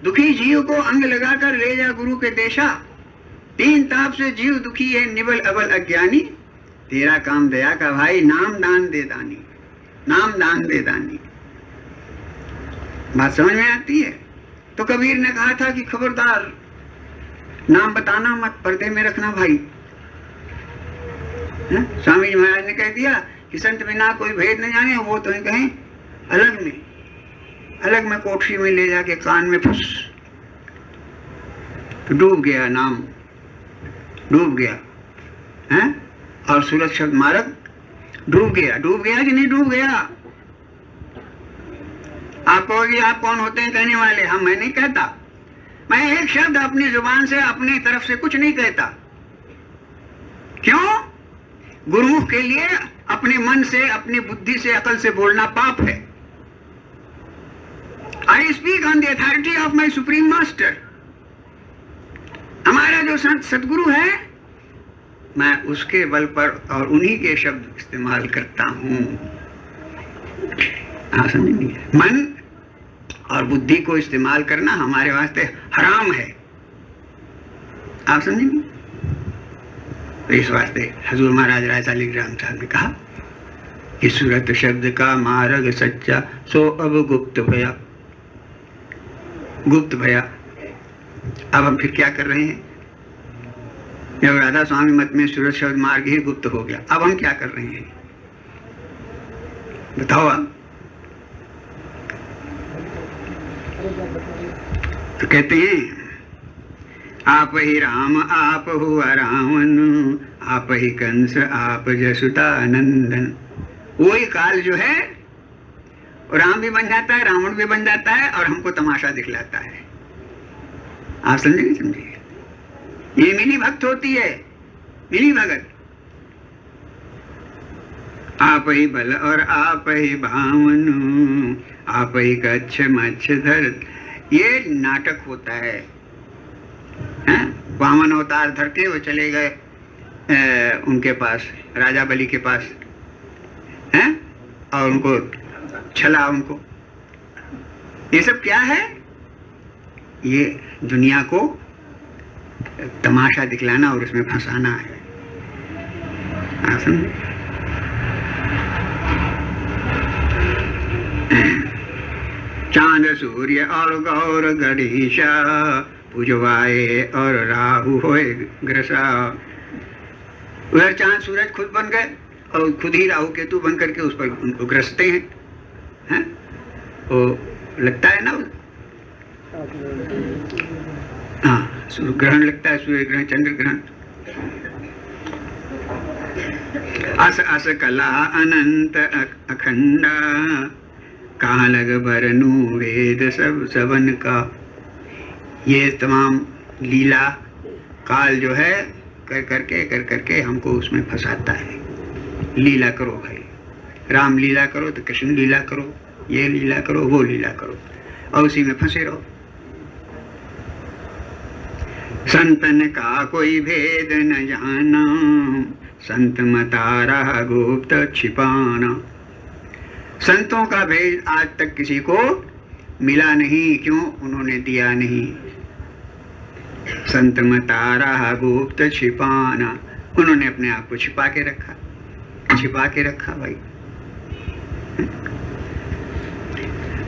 S1: दुखी जीव को अंग लगाकर ले जा गुरु के देशा। 3 ताप से जीव दुखी है निबल अबल अज्ञानी, तेरा काम दया का भाई, नाम दान दे दानी, नाम दान दे दानी। बात समझ में आती है? तो कबीर ने कहा था कि खबरदार नाम बताना मत, पर्दे में रखना भाई। स्वामी जी महाराज ने कह दिया कि संत बिना कोई भेद न जाने, वो तो कहें अलग में कोठरी में ले जाके कान में फुस, तो डूब गया नाम, डूब गया है। और सूरत शब्द मार्ग डूब गया कि नहीं डूब गया? आप कहोगे आप कौन होते हैं कहने वाले? हम, मैं नहीं कहता, मैं एक शब्द अपनी जुबान से अपनी तरफ से कुछ नहीं कहता। क्यों? गुरुमुख के लिए अपने मन से, अपनी बुद्धि से, अकल से बोलना पाप है। I speak on the authority of my supreme master. हमारा जो सतगुरु है, मैं उसके बल पर और उन्हीं के शब्द इस्तेमाल करता हूं। आप समझेंगे? मन और बुद्धि को इस्तेमाल करना हमारे वास्ते हराम है। आप समझेंगे? तो इस वास्ते हजूर महाराज राय सालिक राम साहब ने कहा कि सूरत शब्द का मार्ग सच्चा, सो अब गुप्त भया, गुप्त भया। अब हम फिर क्या कर रहे हैं? जब राधा स्वामी मत में सूरत शब्द मार्ग ही गुप्त हो गया, अब हम क्या कर रहे हैं बताओ आप? तो कहते हैं आप ही राम आप हुआ रावण, आप ही कंस आप जसुतानंदन। वही काल जो है राम भी बन जाता है, रावण भी बन जाता है, और हमको तमाशा दिखलाता है। आप समझेंगे? समझिए, ये मिली भक्त होती है, मिली भगत। आप ही बल और आप ही भावन, आप ही कच्छ मच्छ धर। ये नाटक होता है। वामन अवतार धर के वो चले गए उनके पास, राजा बलि के पास, हैं, और उनको छला उनको। ये सब क्या है? ये दुनिया को तमाशा दिखलाना और उसमें फंसाना है। चांद सूर्य और गौर गणेशा पूजवाए और राहु होए ग्रसा। उधर चांद सूरज खुद बन गए और खुद ही राहु केतु बन करके उस पर उनको ग्रसते हैं। वो लगता है ना, हाँ, ग्रहण लगता है, सूर्य ग्रहण, चंद्र ग्रहण। अस अस कला अनंत अखंड कहाँ लग भरनु वेद सब सबन का। ये तमाम लीला काल जो है कर करके हमको उसमें फंसाता है। लीला करो भाई, राम लीला करो तो कृष्ण लीला करो, ये लीला करो वो लीला करो, और उसी में फंसे रहो। संतन का कोई भेद न जाना, संत मता रहा गुप्त छिपाना। संतों का भेद आज तक किसी को मिला नहीं, क्यों? उन्होंने दिया नहीं। संत मता रहा गुप्त छिपाना, उन्होंने अपने आप को छिपा के रखा भाई।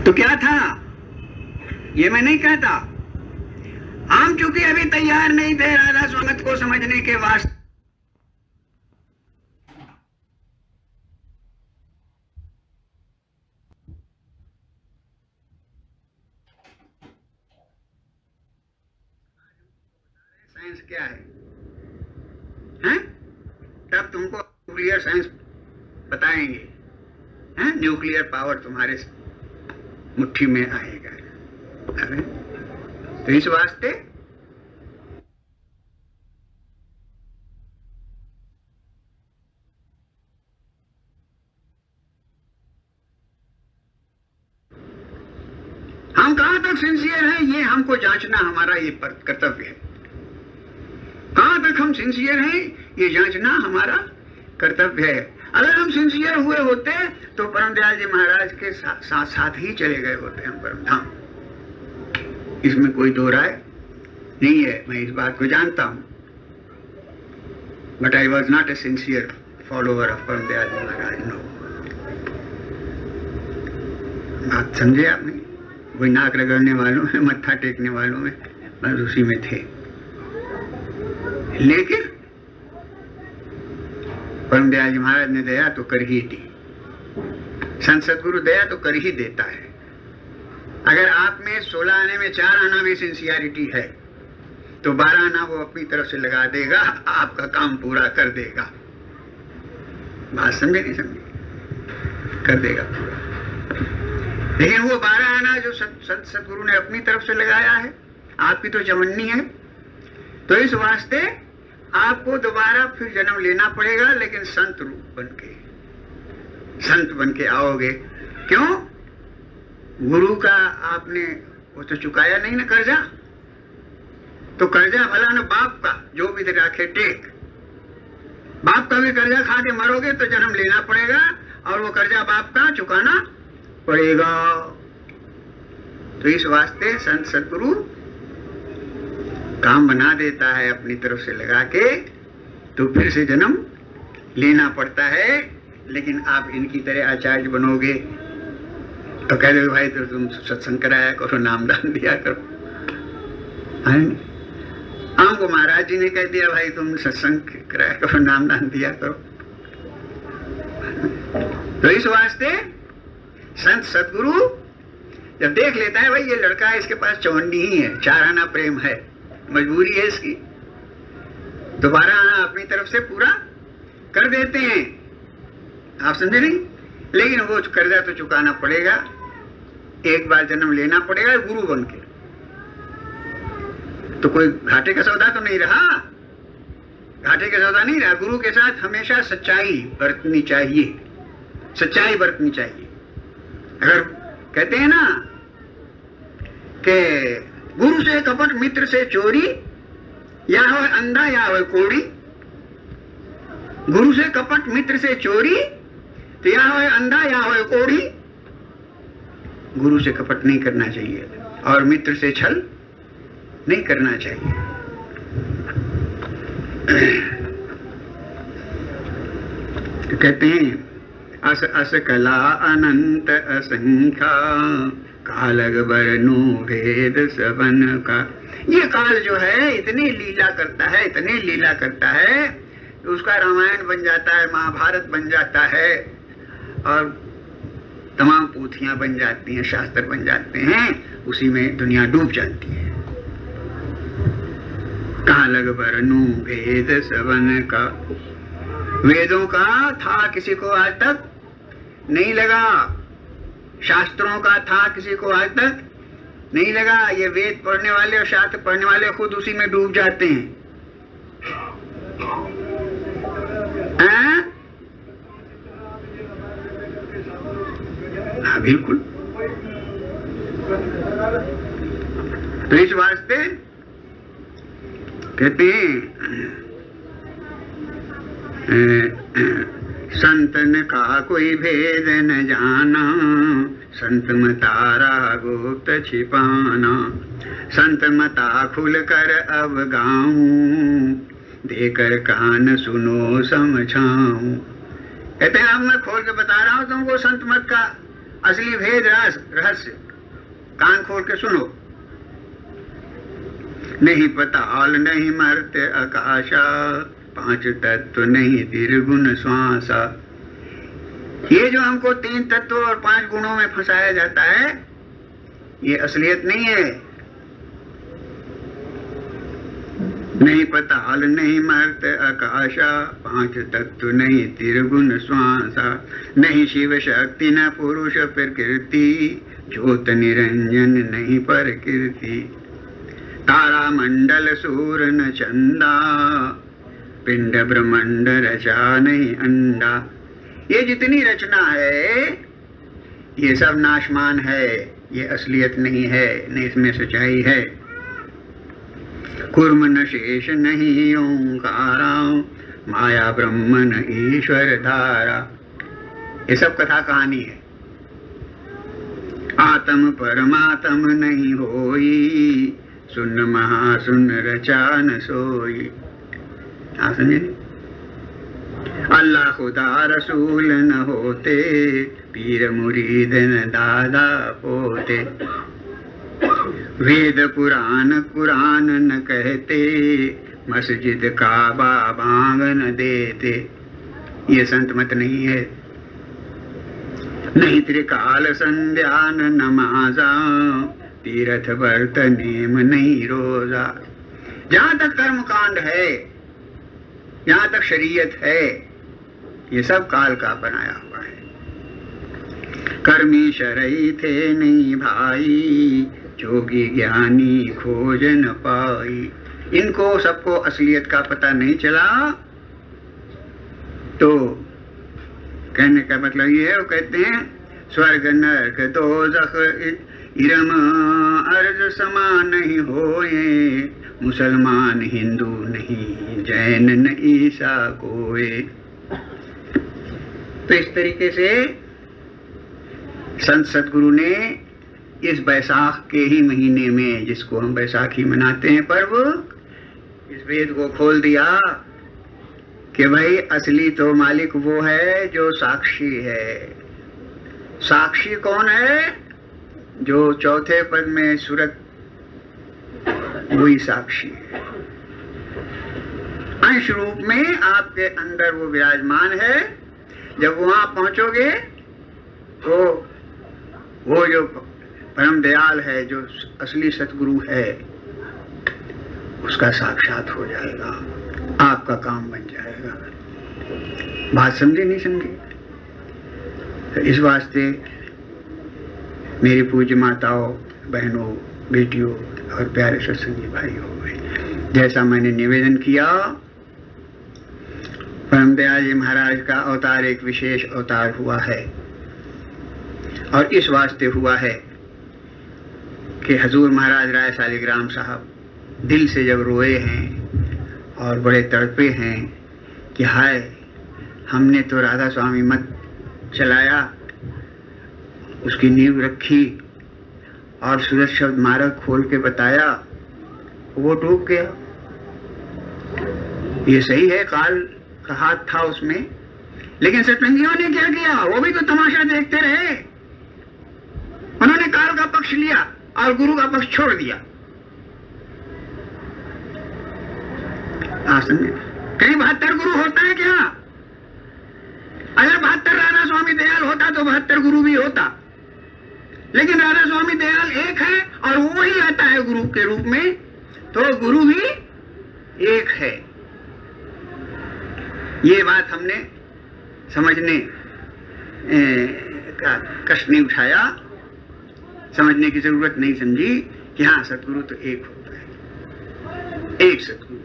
S1: तो क्या था ये मैं नहीं कहता, हम चूंकि अभी तैयार नहीं थे राधा स्वागत को समझने के वास्ते, साइंस क्या है? तब तुमको न्यूक्लियर साइंस बताएंगे, हैं? न्यूक्लियर पावर तुम्हारे मुट्ठी में आएगा। तो इस वास्ते हम कहां तक सिंसियर हैं ये हमको जांचना हमारा ये कर्तव्य है। कहां तक हम सिंसियर हैं ये जांचना हमारा कर्तव्य है। अगर हम सिंसियर हुए होते तो परम दयाल जी महाराज के साथ ही चले गए होते हम परम धाम। इसमें कोई दो राय नहीं है, मैं इस बात को जानता हूं। But I was not a sincere follower of परम दयाल जी महाराज। नो, बात समझे आपने? कोई नाक रगड़ने वालों में, मत्था टेकने वालों में, बस उसी में थे। लेकिन परम दयाल जी महाराज ने दया तो कर ही दी। संत सदगुरु दया तो कर ही देता है। अगर आप में 16 आने में 4 आना में सिंसियरिटी है तो 12 आना वो अपनी तरफ से लगा देगा, आपका काम पूरा कर देगा। बात समझे नहीं समझे? कर देगा पूरा। लेकिन वो 12 आना जो संत सदगुरु ने अपनी तरफ से लगाया है, आपकी तो चवन्नी है। तो इस वास्ते आपको दोबारा फिर जन्म लेना पड़ेगा, लेकिन संत रूप बन के आओगे। क्यों? गुरु का आपने वो तो चुकाया नहीं ना कर्जा। तो कर्जा भला न बाप का, जो भी राखे टेक। बाप का भी कर्जा खा के मरोगे तो जन्म लेना पड़ेगा, और वो कर्जा बाप का चुकाना पड़ेगा। तो इस वास्ते संत सदगुरु काम बना देता है अपनी तरफ से लगा के, तो फिर से जन्म लेना पड़ता है। लेकिन आप इनकी तरह आचार्य बनोगे तो कह दो भाई तो तुम सत्संग कराया करो, नामदान दिया करो। हमको महाराज जी ने कह दिया भाई तुम सत्संग कराया करो, नामदान दिया करो। तो इस वास्ते संत सदगुरु जब देख लेता है भाई ये लड़का है, इसके पास चवन्नी ही है, 4 आना प्रेम है, मजबूरी है इसकी, तो 12 आना अपनी तरफ से पूरा कर देते हैं। आप समझे नहीं? लेकिन वो कर्जा तो चुकाना पड़ेगा, एक बार जन्म लेना पड़ेगा गुरु बन के। तो कोई घाटे का सौदा तो नहीं रहा, घाटे का सौदा नहीं रहा। गुरु के साथ हमेशा सच्चाई बरतनी चाहिए, सच्चाई बरतनी चाहिए। अगर कहते हैं ना कि गुरु से कपट मित्र से चोरी, या हो अंधा या हो कोड़ी। गुरु से कपट मित्र से चोरी, तो या हो अंधा या हो कोड़ी। गुरु से कपट नहीं करना चाहिए और मित्र से छल नहीं करना चाहिए। कहते हैं अस अस कला अनंत असंख्या, कालग बरनु भेद सबन का। ये काल जो है इतनी लीला करता है, इतनी लीला करता है, उसका रामायण बन जाता है, महाभारत बन जाता है, और तमाम पोथियां बन जाती हैं, शास्त्र बन जाते हैं, उसी में दुनिया डूब जाती है। कालग बरनु भेद सबन का। वेदों का था किसी को आज तक नहीं लगा, शास्त्रों का था किसी को आज तक नहीं लगा। ये वेद पढ़ने वाले और शास्त्र पढ़ने वाले खुद उसी में डूब जाते हैं। हाँ बिल्कुल। तो इस वास्ते कहते हैं संतन का कोई भेद न जाना, संत मतारा गुप्त छिपाना। संत मता खुल कर अब गाऊं, देकर कान सुनो समझाऊं। कहते हैं अब मैं खोल के बता रहा हूं तुमको संत मत का असली भेद रहस्य, कान खोल के सुनो। नहीं पताल नहीं मर्त आकाशा, पांच तत्व नहीं निर्गुण श्वासा। ये जो हमको 3 तत्व और 5 गुणों में फंसाया जाता है, ये असलियत नहीं है। नहीं पताल नहीं मर्त आकाशा, 5 तत्व नहीं त्रिगुण श्वासा। नहीं शिव शक्ति न पुरुष प्रकृति, ज्योत निरंजन नहीं पर कीर्ति। तारा मंडल सूर न चंदा, पिंड ब्रह्मांड रचा नहीं अंडा। ये जितनी रचना है ये सब नाशमान है, ये असलियत नहीं है, नहीं इसमें सच्चाई है। कुर्म न शेष नहीं ओंकारा, माया ब्रह्म न ईश्वर धारा। ये सब कथा कहानी है। आत्म परमात्म नहीं होई, सुन महासुन रचा न सोई। आप समझे? अल्लाह खुदा रसूल न होते, पीर मुरीद न दादा पोते। वेद पुराण कुरान न कहते, मस्जिद काबा बांग न देते। ये संत मत नहीं है। नहीं त्रिकाल संध्या न नमाजा, तीर्थ व्रत नेम नहीं रोजा। जहां तक कर्म कांड है, जहां तक शरीयत है, ये सब काल का बनाया हुआ है। कर्मी शरई थे नहीं भाई, जोगी ज्ञानी खोज न पाई। इनको सबको असलियत का पता नहीं चला। तो कहने का मतलब ये है, वो कहते हैं स्वर्ग नरक दोज़ख इरम अर्ज समान नहीं होए, मुसलमान हिंदू नहीं जैन न ईसा कोई। तो इस तरीके से संत सतगुरु ने इस बैसाख के ही महीने में, जिसको हम बैसाखी मनाते हैं पर्व, इस वेद को खोल दिया कि भाई असली तो मालिक वो है जो साक्षी है। साक्षी कौन है? जो चौथे पद में सूरत, वही साक्षी है। अंश रूप में आपके अंदर वो विराजमान है। जब वहां पहुंचोगे तो वो जो परम दयाल है, जो असली सतगुरु है, उसका साक्षात हो जाएगा, आपका काम बन जाएगा। बात समझे नहीं समझे? तो इस वास्ते मेरी पूज्य माताओं, बहनों, बेटियों और प्यारे सत्संगी भाइयों, जैसा मैंने निवेदन किया, परम दयाल जी महाराज का अवतार एक विशेष अवतार हुआ है। और इस वास्ते हुआ है कि हजूर महाराज राय शालिग्राम साहब दिल से जब रोए हैं और बड़े तड़पे हैं कि हाय, हमने तो राधा स्वामी मत चलाया, उसकी नींव रखी और सूरत शब्द मार्ग खोल के बताया, वो डूब गया। ये सही है, काल का हाथ था उसमें, लेकिन सत्संगियों ने क्या किया? वो भी तो तमाशा देखते रहे। उन्होंने काल का पक्ष लिया और गुरु का पक्ष छोड़ दिया। कहीं 72 गुरु होता है क्या? अगर 72 राधा स्वामी दयाल होता तो 72 गुरु भी होता, लेकिन राधा स्वामी दयाल एक है और वो ही आता है गुरु के रूप में, तो गुरु भी एक है। ये बात हमने समझने का कष्ट नहीं उठाया, समझने की जरूरत नहीं समझी कि हाँ सतगुरु तो एक होता है, एक सतगुरु।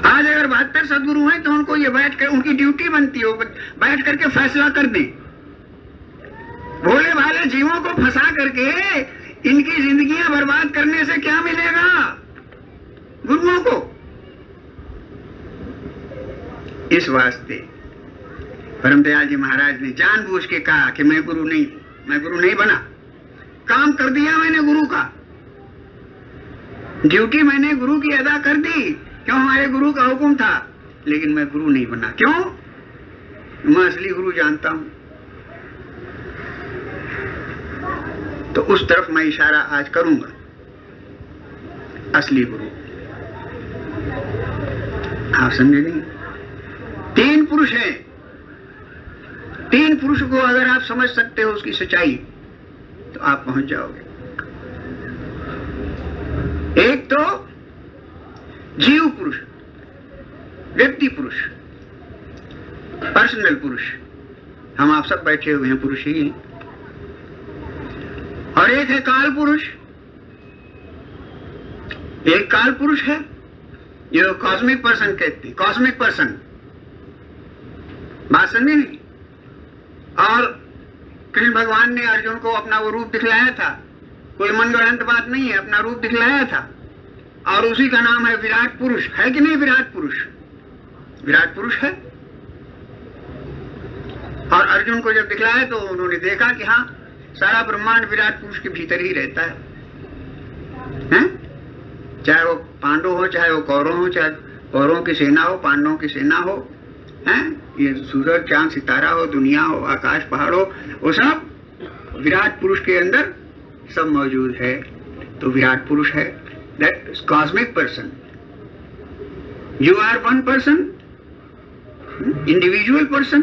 S1: आज अगर 72 सदगुरु हैं तो उनको ये बैठ कर, उनकी ड्यूटी बनती हो बैठ करके फैसला कर दें। भोले भाले जीवों को फंसा करके इनकी जिंदगियां बर्बाद करने से क्या मिलेगा गुरुओं को? इस वास्ते परम दयाल जी महाराज ने जानबूझ के कहा कि मैं गुरु नहीं बना। काम कर दिया मैंने गुरु का, ड्यूटी मैंने गुरु की अदा कर दी, क्यों? हमारे गुरु का हुक्म था, लेकिन मैं गुरु नहीं बना। क्यों? मैं असली गुरु जानता हूं। तो उस तरफ मैं इशारा आज करूंगा, असली गुरु। आप समझे नहीं? 3 पुरुष हैं, 3 पुरुष को अगर आप समझ सकते हो उसकी सच्चाई, तो आप पहुंच जाओगे। एक तो जीव पुरुष, व्यक्ति पुरुष, पर्सनल पुरुष, हम आप सब बैठे हुए हैं पुरुष ही हैं। और एक है काल पुरुष। एक काल पुरुष है, ये कॉस्मिक पर्सन कहते हैं, कॉस्मिक पर्सन। बात समझे नहीं? और कृष्ण भगवान ने अर्जुन को अपना वो रूप दिखलाया था, कोई मनगढ़ंत बात नहीं है, अपना रूप दिखलाया था, और उसी का नाम है विराट पुरुष। है कि नहीं? विराट पुरुष, विराट पुरुष है। और अर्जुन को जब दिखलाया तो उन्होंने देखा कि हाँ, सारा ब्रह्मांड विराट पुरुष के भीतर ही रहता है, हैं? चाहे वो पांडव हो, चाहे वो कौरव हो, चाहे कौरवों की सेना हो, पांडवों की सेना हो, हैं? ये सूरज चांद सितारा हो, दुनिया हो, आकाश पहाड़ हो, वो सब विराट पुरुष के अंदर सब मौजूद है। तो विराट पुरुष है, that is cosmic person. You are one person, individual person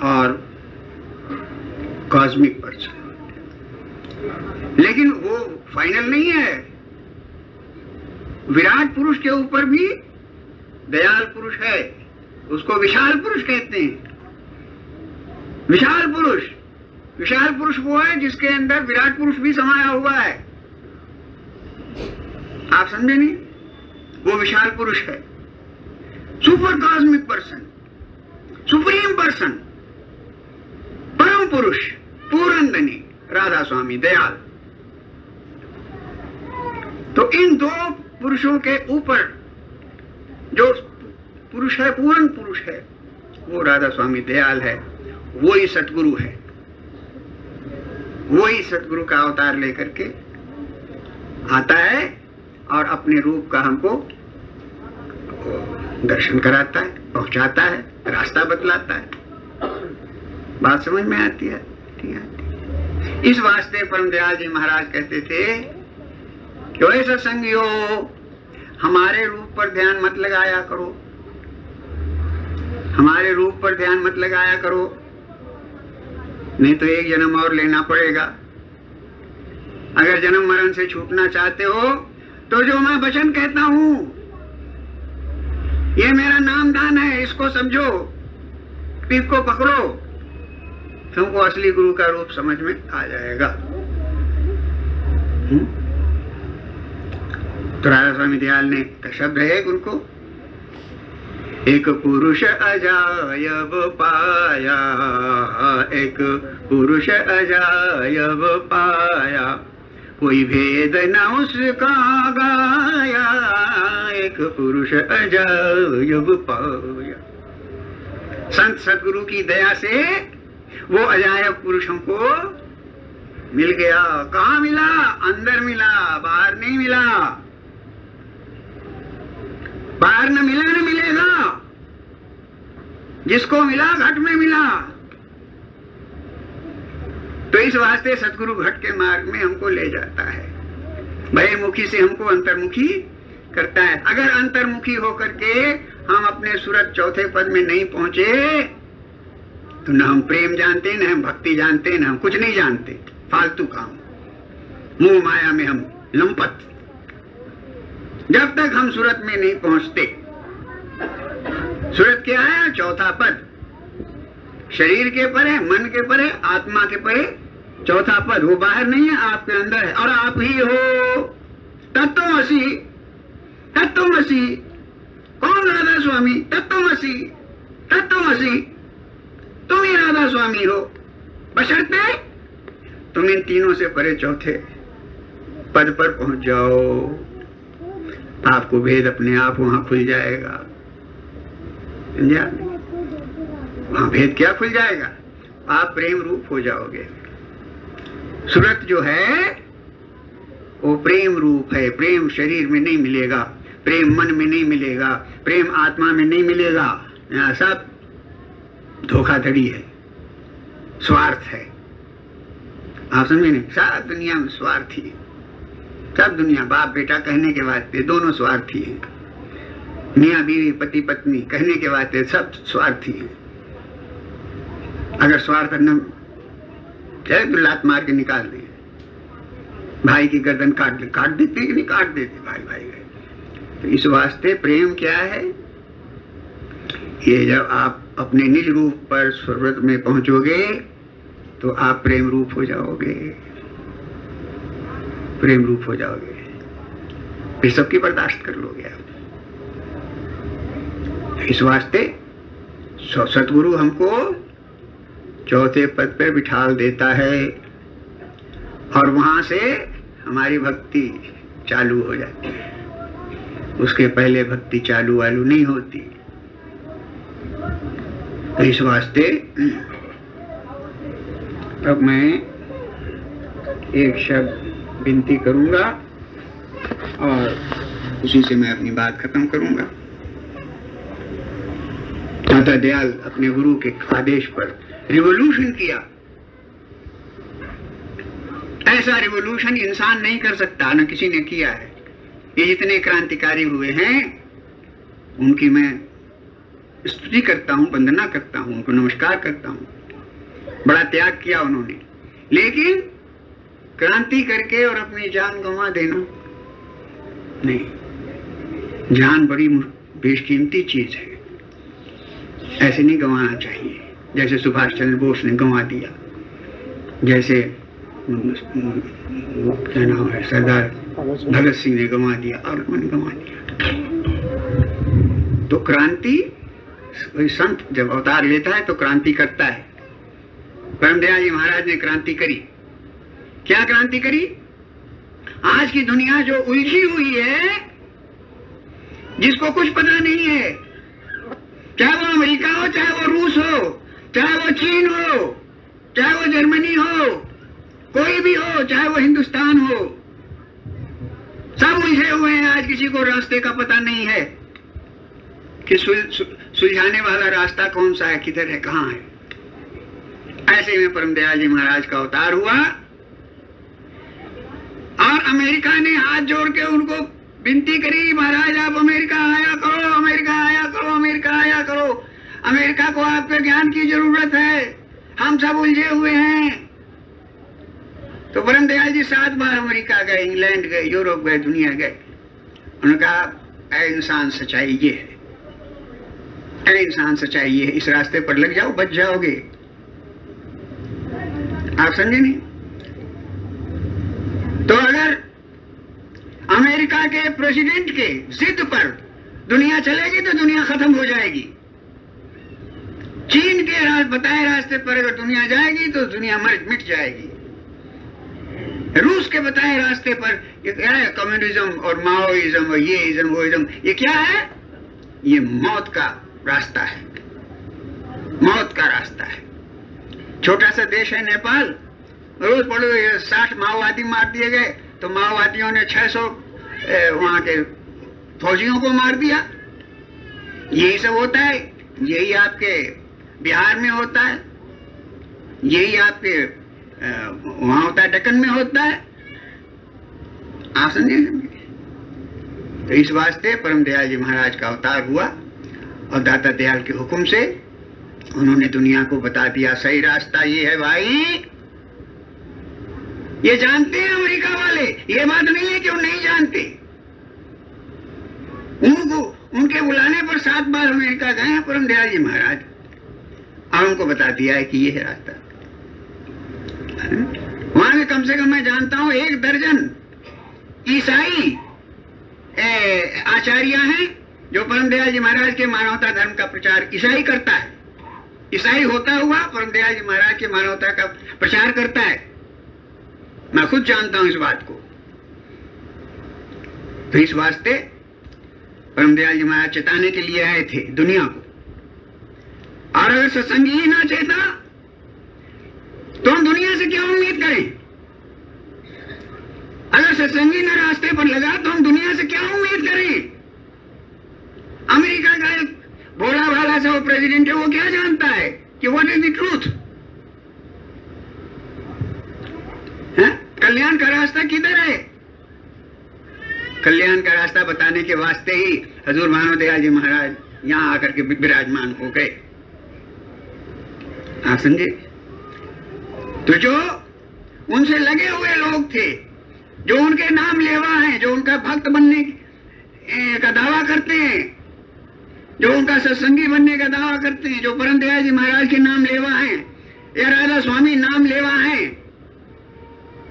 S1: और कॉस्मिक पर्सन। लेकिन वो फाइनल नहीं है। विराट पुरुष के ऊपर भी दयाल पुरुष है, उसको विशाल पुरुष कहते हैं। विशाल पुरुष, विशाल पुरुष वो है जिसके अंदर विराट पुरुष भी समाया हुआ है। आप समझे नहीं? वो विशाल पुरुष है, super cosmic person, supreme person, परम पुरुष, पूरनदनी, राधा स्वामी दयाल। तो इन 2 पुरुषों के ऊपर जो पुरुष है, पूर्ण पुरुष है, वो राधा स्वामी दयाल है। वो ही सतगुरु है, वो ही सतगुरु का अवतार लेकर के आता है और अपने रूप का हमको दर्शन कराता है, पहुंचाता है, रास्ता बतलाता है। बात समझ में आती है? ठीक है। इस वास्ते परम दयाल जी महाराज कहते थे कि ऐसा संगियो, हमारे रूप पर ध्यान मत लगाया करो, हमारे रूप पर ध्यान मत लगाया करो, नहीं तो एक जन्म और लेना पड़ेगा। अगर जन्म मरण से छूटना चाहते हो तो जो मैं वचन कहता हूं, ये मेरा नामदान है, इसको समझो, पीप को पकड़ो, तुमको असली गुरु का रूप समझ में आ जाएगा। तो राधा स्वामी दयाल ने का शब्द है गुरु को, एक पुरुष अजायब पाया, एक पुरुष अजायब पाया, कोई भेद न उसका गाया, एक पुरुष अजायब पाया। संत सदगुरु की दया से वो अजायब पुरुष हमको मिल गया। कहाँ मिला? अंदर मिला, बाहर नहीं मिला। बाहर न मिला न मिलेगा। जिसको मिला घट में मिला। तो इस वास्ते सतगुरु घट के मार्ग में हमको ले जाता है, बहिर्मुखी से हमको अंतर्मुखी करता है। अगर अंतर्मुखी होकर के हम अपने सूरत चौथे पद में नहीं पहुंचे तो न हम प्रेम जानते, न हम भक्ति जानते, न हम कुछ नहीं जानते। फालतू काम, मोह माया में हम लंपत। जब तक हम सूरत में नहीं पहुंचते। सूरत क्या है? चौथा पद। शरीर के परे, मन के परे, आत्मा के परे चौथा पद। वो बाहर नहीं है, आपके अंदर है और आप ही हो। तत्वमसि, तत्वमसि। कौन? राधा स्वामी। तत्वमसि, तत्वमसि। तुम ही राधा स्वामी हो, बशर्ते तुम इन तीनों से परे चौथे पद पर पहुंच जाओ। आपको भेद अपने आप वहां खुल जाएगा। समझा? वहां भेद क्या खुल जाएगा? आप प्रेम रूप हो जाओगे। सूरत जो है वो प्रेम रूप है। प्रेम शरीर में नहीं मिलेगा, प्रेम मन में नहीं मिलेगा, प्रेम आत्मा में नहीं मिलेगा। यहाँ सब धोखाधड़ी है, स्वार्थ है। आप समझे नहीं? सब दुनिया में स्वार्थी है। सब दुनिया बाप बेटा कहने के वास्ते दोनों स्वार्थी हैं। मियाँ बीवी, पति पत्नी कहने के वास्ते सब स्वार्थी हैं। अगर स्वार्थ न चाहे तो लात मार के निकाल दे। भाई की गर्दन काट देते कि नहीं काट देते भाई भाई। तो इस वास्ते प्रेम क्या है? ये जब आप अपने निज रूप पर सूरत में पहुंचोगे तो आप प्रेम रूप हो जाओगे। प्रेम रूप हो जाओगे, फिर सबकी बर्दाश्त कर लोगे आप। इस वास्ते सतगुरु हमको चौथे पद पे बिठाल देता है और वहां से हमारी भक्ति चालू हो जाती है। उसके पहले भक्ति चालू वालू नहीं होती। तो इस वास्ते अब मैं एक शब्द विनती करूंगा और उसी से मैं अपनी बात खत्म करूंगा। दाता दयाल अपने गुरु के आदेश पर रिवॉल्यूशन किया। ऐसा रिवॉल्यूशन इंसान नहीं कर सकता, न किसी ने किया है। ये जितने क्रांतिकारी हुए हैं उनकी मैं स्तुति करता हूँ, वंदना करता हूँ, उनको नमस्कार करता हूँ। बड़ा त्याग किया उन्होंने, लेकिन क्रांति करके और अपनी जान गंवा देना नहीं। जान बड़ी बेशकीमती चीज है, ऐसे नहीं गंवाना चाहिए। जैसे सुभाष चंद्र बोस ने गंवा दिया, जैसे क्या नाम है सरदार भगत सिंह ने गंवा दिया और उन्होंने गंवा दिया। तो क्रांति, कोई संत जब अवतार लेता है तो क्रांति करता है। परमदयाल जी महाराज ने क्रांति करी। क्या क्रांति करी? आज की दुनिया जो उलझी हुई है, जिसको कुछ पता नहीं है, चाहे वो अमेरिका हो, चाहे वो रूस हो, चाहे वो चीन हो, चाहे वो जर्मनी हो, कोई भी हो, चाहे वो हिंदुस्तान हो, सब उलझे हुए हैं। आज किसी को रास्ते का पता नहीं है कि सुलझाने वाला रास्ता कौन सा है, किधर है, कहाँ है। ऐसे में परमदयाल जी महाराज का अवतार हुआ और अमेरिका ने हाथ जोड़ के उनको विनती करी, महाराज आप अमेरिका आया करो, अमेरिका आया करो, अमेरिका आया करो। अमेरिका को आपके ज्ञान की जरूरत है, हम सब उलझे हुए हैं। तो परमदयाल जी 7 बार अमेरिका गए, इंग्लैंड गए, यूरोप गए, दुनिया गए। उन्होंने कहा ऐ इंसान सच्चाई ये है, ऐ इंसान सच्चाई ये है, इस रास्ते पर लग जाओ, बच जाओगे। आप समझे नहीं? तो अगर अमेरिका के प्रेसिडेंट के जिद पर दुनिया चलेगी तो दुनिया खत्म हो जाएगी। चीन के बताए रास्ते पर अगर दुनिया जाएगी तो दुनिया मिट जाएगी। रूस के बताए रास्ते पर ये क्या है? कम्युनिज्म और माओइज्म और ये इज्म वो इज्म, ये क्या है? ये मौत का रास्ता है, मौत का रास्ता है। छोटा सा देश है नेपाल, रोज पढ़ो 60 माओवादी मार दिए गए, तो माओवादियों ने 600 वहां के फौजियों को मार दिया। यही सब होता है, यही आपके बिहार में होता है, यही आपके वहां होता है, दक्कन में होता है। आप समझे? तो इस वास्ते परम दयाल जी महाराज का अवतार हुआ और दाता दयाल के हुक्म से उन्होंने दुनिया को बता दिया सही रास्ता ये है भाई। ये जानते हैं अमेरिका वाले, ये बात नहीं है कि वो नहीं जानते। उनको उनके बुलाने पर 7 बार अमेरिका गए हैं परम दयाल जी महाराज और उनको बता दिया है कि ये है रास्ता। वहां में कम से कम मैं जानता हूं 1 दर्जन ईसाई आचार्य हैं जो परम दयाल जी महाराज के मानवता धर्म का प्रचार ईसाई करता है। ईसाई होता हुआ परम दयाल जी महाराज के मानवता का प्रचार करता है। मैं खुद जानता हूं इस बात को। तो इस वास्ते परम दयाल जी महाराज चेताने के लिए आए थे दुनिया को। और अगर सत्संगी ही ना चेता तो हम दुनिया से क्या उम्मीद करें? अगर सत्संगी न रास्ते पर लगा तो हम दुनिया से क्या उम्मीद करें? अमेरिका का एक भोला भाला सा वो प्रेसिडेंट है, वो क्या जानता है कि व्हाट इज द ट्रूथ? कल्याण का रास्ता किधर है? कल्याण का रास्ता बताने के वास्ते ही हजूर मानव दयाल जी महाराज यहां आकर के विराजमान हो गए। आप समझे? तो जो उनसे लगे हुए लोग थे, जो उनके नाम लेवा हैं, जो उनका भक्त बनने का दावा करते हैं, जो उनका सत्संगी बनने का दावा करते हैं, जो परम दयाल जी महाराज के नाम लेवा हैं या राधा स्वामी नाम लेवा हैं,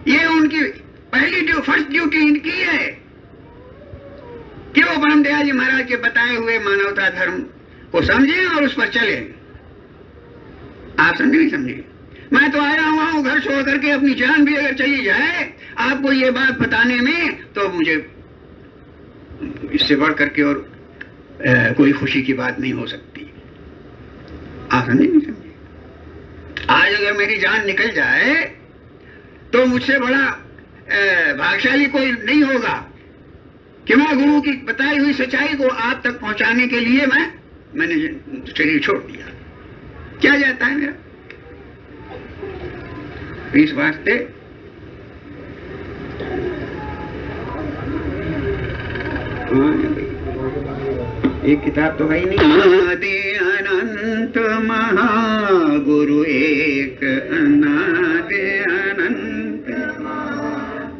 S1: ये उनकी पहली फर्स्ट ड्यूटी इनकी है कि वो परम दयाल जी महाराज के बताए हुए मानवता धर्म को समझें और उस पर चले। आप समझे नहीं समझे? मैं तो आया हुआ हूं घर छोड़ करके, अपनी जान भी अगर चली जाए आपको ये बात बताने में, तो मुझे इससे बढ़ करके और कोई खुशी की बात नहीं हो सकती। आप समझे नहीं समझे? आज अगर मेरी जान निकल जाए तो मुझसे बड़ा भाग्यशाली कोई नहीं होगा कि मैं गुरु की बताई हुई सच्चाई को आप तक पहुंचाने के लिए मैंने शरीर छोड़ दिया। क्या जाता है मेरा? इस वास्ते एक किताब तो है ही नहीं। आदि अनंत महागुरु एक अनादि अनंत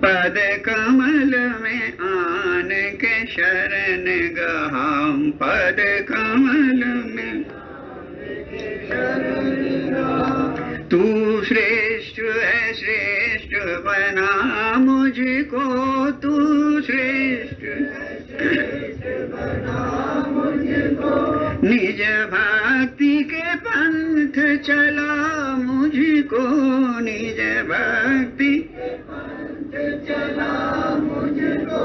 S1: पद कमल में आन के शरण गहाम, पद कमल में तू श्रेष्ठ है, श्रेष्ठ बना मुझको, तू श्रेष्ठ बना मुझको, निज भक्ति के पंथ चला मुझको, निज भक्ति चला मुझको।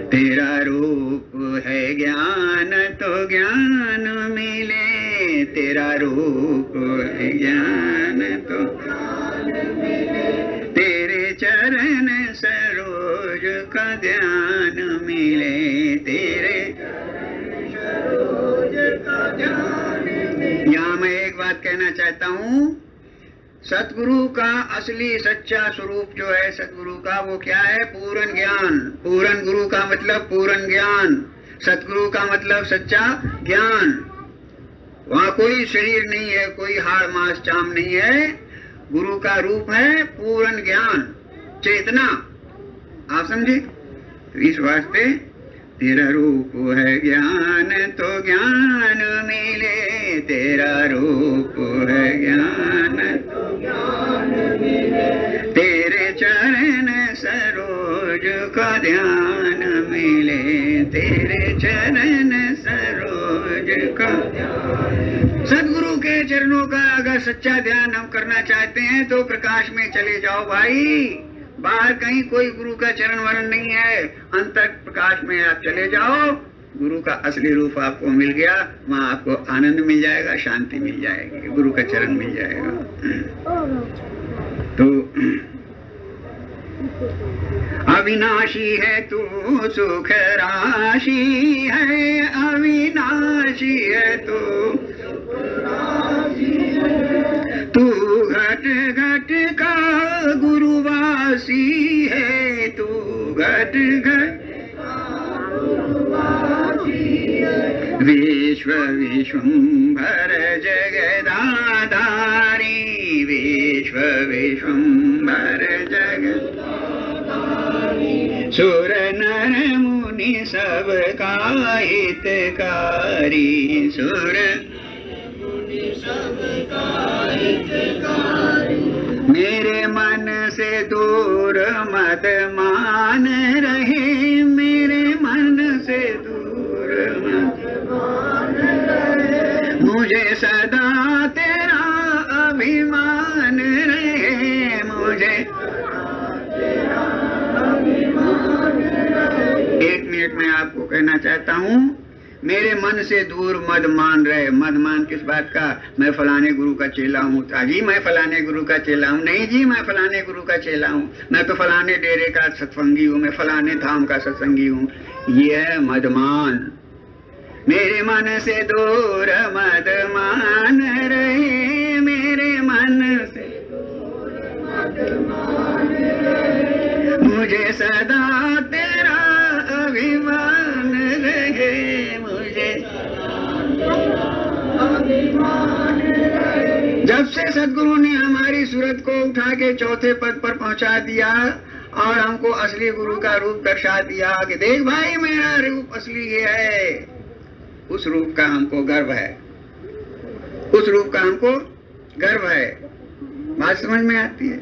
S1: तेरा रूप है ज्ञान तो ज्ञान मिले, तेरा रूप है ज्ञान तो ज्ञान मिले, तेरे चरण सरोज का ध्यान मिले, तेरे सरोज का ध्यान मिले। यहाँ मैं एक बात कहना चाहता हूँ, सतगुरु का असली सच्चा स्वरूप जो है सतगुरु का, वो क्या है? पूर्ण ज्ञान। पूर्ण गुरु का मतलब पूर्ण ज्ञान, सतगुरु का मतलब सच्चा ज्ञान। वहाँ कोई शरीर नहीं है, कोई हाड़ मांस चाम नहीं है। गुरु का रूप है पूर्ण ज्ञान, चेतना। आप समझे? इस वास्ते तेरा रूप है ज्ञान तो ज्ञान मिले, तेरा रूप है ज्ञान तो ज्ञान मिले, तेरे चरण सरोज का ध्यान मिले, तेरे चरण सरोज का ध्यान। सदगुरु के चरणों का अगर सच्चा ध्यान हम करना चाहते हैं तो प्रकाश में चले जाओ भाई। बाहर कहीं कोई गुरु का चरण वरण नहीं है, अंतर प्रकाश में आप चले जाओ, गुरु का असली रूप आपको मिल गया। वहाँ आपको आनंद मिल जाएगा, शांति मिल जाएगी, गुरु का चरण मिल जाएगा। तो अविनाशी है तू सुख राशि है, अविनाशी है तू घट घट का गुरुवासी है, तू घट घट विश्व विश्वंभर जगदाधारी, विश्व विश्वंभर जगदाधारी, सुर नर मुनि सबका हितकारी, सुर मुनि सबका हितकारी, मेरे मन से दूर मत मान रहे, मेरे मन से दूर मत मान रहे, मुझे सदा तेरा अभिमान रहे, मुझे तेरा अभिमान रहे। एक मिनट में आपको कहना चाहता हूँ, मेरे मन से दूर मद मान रहे। मद मान किस बात का? मैं फलाने गुरु का चेला हूँ। जी मैं फलाने गुरु का चेला हूँ। नहीं जी मैं फलाने गुरु का चेला हूँ, मैं तो फलाने डेरे का सत्संगी हूँ, मैं फलाने धाम का सत्संगी हूँ। ये है मदमान। मेरे मन से दूर मद मान रहे, मेरे मन से दूर मद मान रहे, मुझे सदा तेरा अभिमान रहे, मुझे अभिमान रहे। जब से सद्गुरु ने हमारी सूरत को उठा के चौथे पद पर पहुंचा दिया और हमको असली गुरु का रूप दर्शा दिया कि देख भाई मेरा रूप असली ये है, उस रूप का हमको गर्व है, उस रूप का हमको गर्व है। बात समझ में आती है?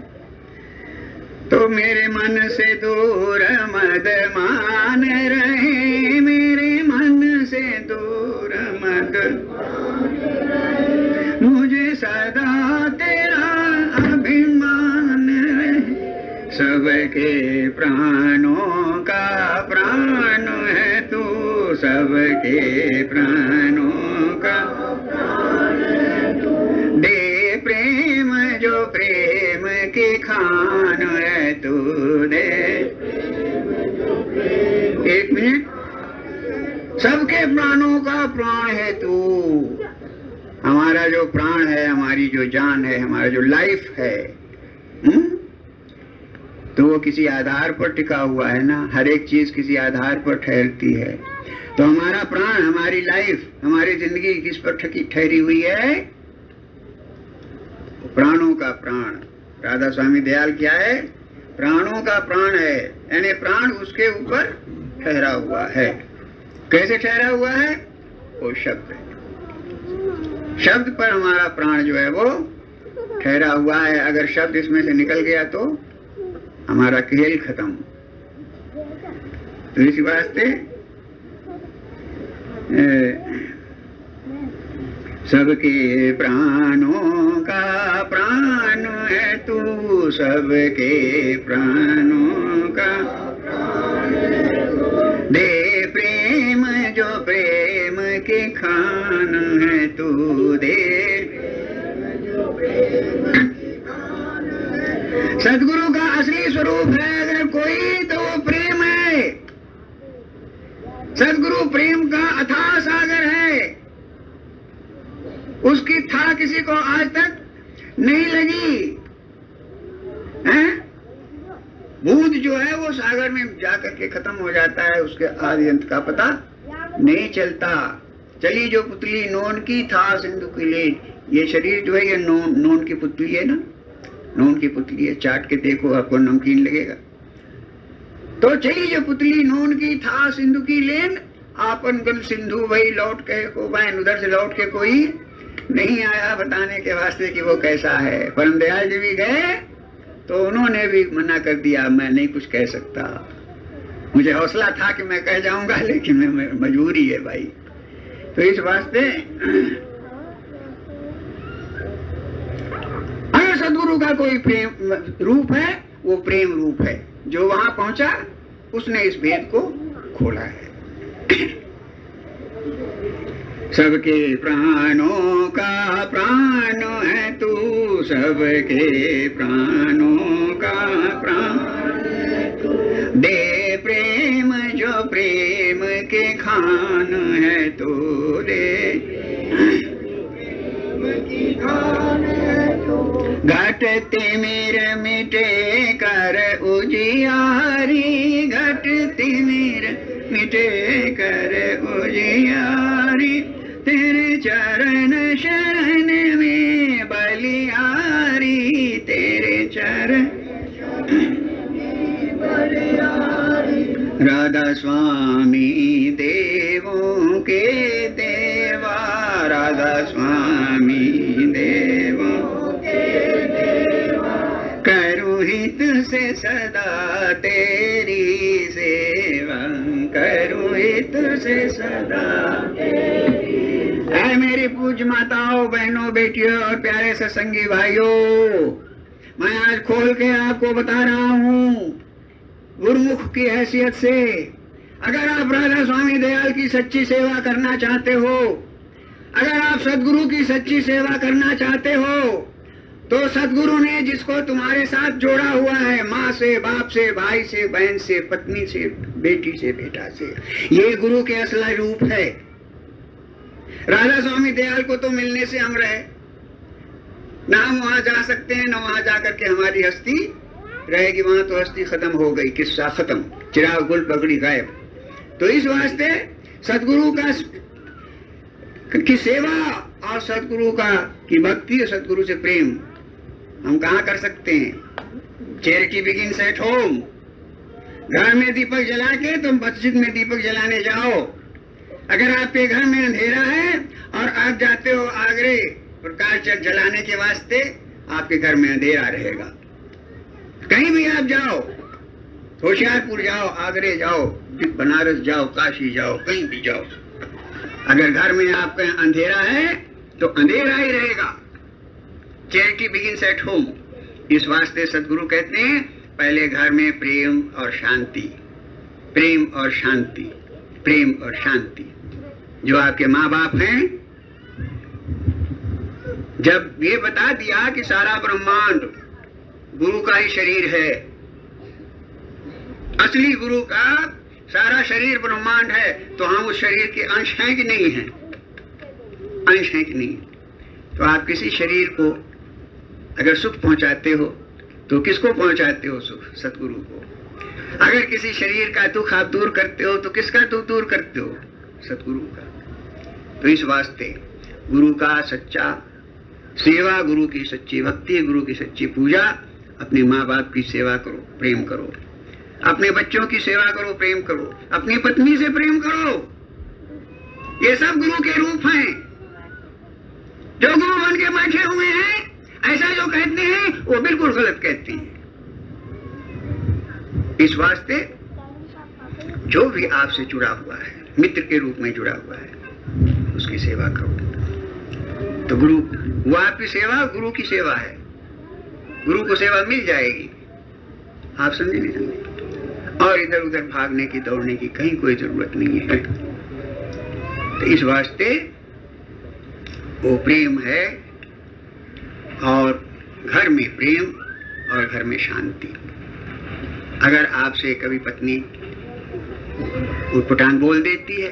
S1: तो मेरे मन से दूर मद मान रहे, मेरे मन से दूर मद रहे, मुझे सदा तेरा अभिमान रहे। सबके प्राणों का प्राण है तू, सबके प्राणों का प्राण है तू, दे प्रेम जो प्रेम की खान है तू, दे। एक मिनट, सबके प्राणों का प्राण है तू। हमारा जो प्राण है, हमारी जो जान है, हमारा जो लाइफ है, तो वो किसी आधार पर टिका हुआ है ना। हर एक चीज किसी आधार पर ठहरती है। तो हमारा प्राण, हमारी लाइफ, हमारी जिंदगी किस पर ठहरी हुई है? प्राणों का प्राण। राधा स्वामी दयाल क्या है? प्राणों का प्राण है, यानी प्राण उसके ऊपर ठहरा हुआ है। कैसे ठहरा हुआ है? वो शब्द है। शब्द पर हमारा प्राण जो है वो ठहरा हुआ है। अगर शब्द इसमें से निकल गया तो हमारा खेल खत्म। तो इसी वास्ते सबके प्राणों का प्राण है तू, सबके प्राणों का प्राण है तू, दे प्रेम जो प्रेम के खान है तू, दे जो प्रेम के खान है। सद्गुरु का असली स्वरूप है अगर कोई तो वो प्रेम है। सद्गुरु प्रेम का अथाह सागर है। उसकी था किसी को आज तक नहीं लगी है। बूंद जो है वो सागर में जाकर के खत्म हो जाता है, उसके आदि अंत का पता नहीं चलता। चली जो पुतली नोन की था सिंधु की लीन। ये शरीर जो है ये नोन की पुतली है ना, नोन की पुतली है। चाट के देखो आपको नमकीन लगेगा। तो चली जो पुतली नोन की था सिंधु की लेन, आपन गल सिंधु वही लौट के को बहन, उधर से लौट के कोई नहीं आया बताने के वास्ते कि वो कैसा है। परम दयाल जी भी गए तो उन्होंने भी मना कर दिया, मैं नहीं कुछ कह सकता। मुझे हौसला था कि मैं कह जाऊंगा, लेकिन मैं मजबूरी है भाई। तो इस वास्ते अगर सद्गुरु का कोई प्रेम रूप है, वो प्रेम रूप है। जो वहां पहुंचा उसने इस भेद को खोला है। सबके प्राणों का प्राण है तू, सबके प्राणों का प्राण दे प्रेम जो प्रेम के खान है तो दे, घट तिमिर मिटे कर उजियारी, घट तिमिर मिटे कर उजियारी, तेरे चरण शरण में बलियारी, तेरे चरण राधा स्वामी देवों के देवा, राधा स्वामी देवों के देवा, करूँ हित से सदा तेरी सेवा, करूँ हित से सदा ऐ मेरी पूज्य माताओं, बहनों, बेटियों और प्यारे सत्संगी भाइयों, मैं आज खोल के आपको बता रहा हूँ गुरुमुख की हैसियत से, अगर आप राधा स्वामी दयाल की सच्ची सेवा करना चाहते हो, अगर आप सदगुरु की सच्ची सेवा करना चाहते हो, तो सदगुरु ने जिसको तुम्हारे साथ जोड़ा हुआ है, माँ से, बाप से, भाई से, बहन से, पत्नी से, बेटी से, बेटा से, ये गुरु के असली रूप है। राधा स्वामी दयाल को तो मिलने से हम रहे, ना हम वहां जा सकते हैं, ना वहां जाकर के हमारी हस्ती रहेगी, वहां तो हस्ती खत्म हो गई, किस्सा खत्म, चिराग गुल पगड़ी गायब। तो इस वास्ते सदगुरु की सेवा और सदगुरु की भक्ति और सदगुरु से प्रेम हम कहाँ कर सकते हैं? Charity begins at home. घर में दीपक जला के तुम मस्जिद में दीपक जलाने जाओ। अगर आपके घर में अंधेरा है और आप जाते हो आगरे प्रकाश जलाने के वास्ते, आपके घर में अंधेरा रहेगा। कहीं भी आप जाओ, होशियारपुर जाओ, आगरे जाओ, बनारस जाओ, काशी जाओ, कहीं भी जाओ, अगर घर में आपका अंधेरा है तो अंधेरा ही रहेगा। Charity begins at home. इस वास्ते सदगुरु कहते हैं पहले घर में प्रेम और शांति, प्रेम और शांति, प्रेम और शांति। जो आपके माँ बाप हैं, जब ये बता दिया कि सारा ब्रह्मांड गुरु का ही शरीर है, असली गुरु का सारा शरीर ब्रह्मांड है, तो हम उस शरीर के अंश हैं कि नहीं हैं? अंश हैं कि नहीं? तो आप किसी शरीर को अगर सुख पहुंचाते हो तो किसको पहुंचाते हो? सुख सतगुरु को। अगर किसी शरीर का दुख आप दूर करते हो तो किसका दुख दूर करते हो? सतगुरु का। तो इस वास्ते गुरु का सच्चा सेवा, गुरु की सच्ची भक्ति, गुरु की सच्ची पूजा, अपने माँ बाप की सेवा करो, प्रेम करो, अपने बच्चों की सेवा करो, प्रेम करो, अपनी पत्नी से प्रेम करो। ये सब गुरु के रूप हैं। जो गुरु बन के बैठे हुए हैं, ऐसा जो कहते हैं वो बिल्कुल गलत कहते हैं। इस वास्ते जो भी आपसे जुड़ा हुआ है, मित्र के रूप में जुड़ा हुआ है, उसकी सेवा करो। तो गुरु, वो आपकी सेवा गुरु की सेवा है। गुरु को सेवा मिल जाएगी। आप समझे नहीं समझे? और इधर उधर भागने की, दौड़ने की कहीं कोई जरूरत नहीं है। तो इस वास्ते वो प्रेम है, और घर में प्रेम और घर में शांति। अगर आपसे कभी पत्नी उटपटांग बोल देती है,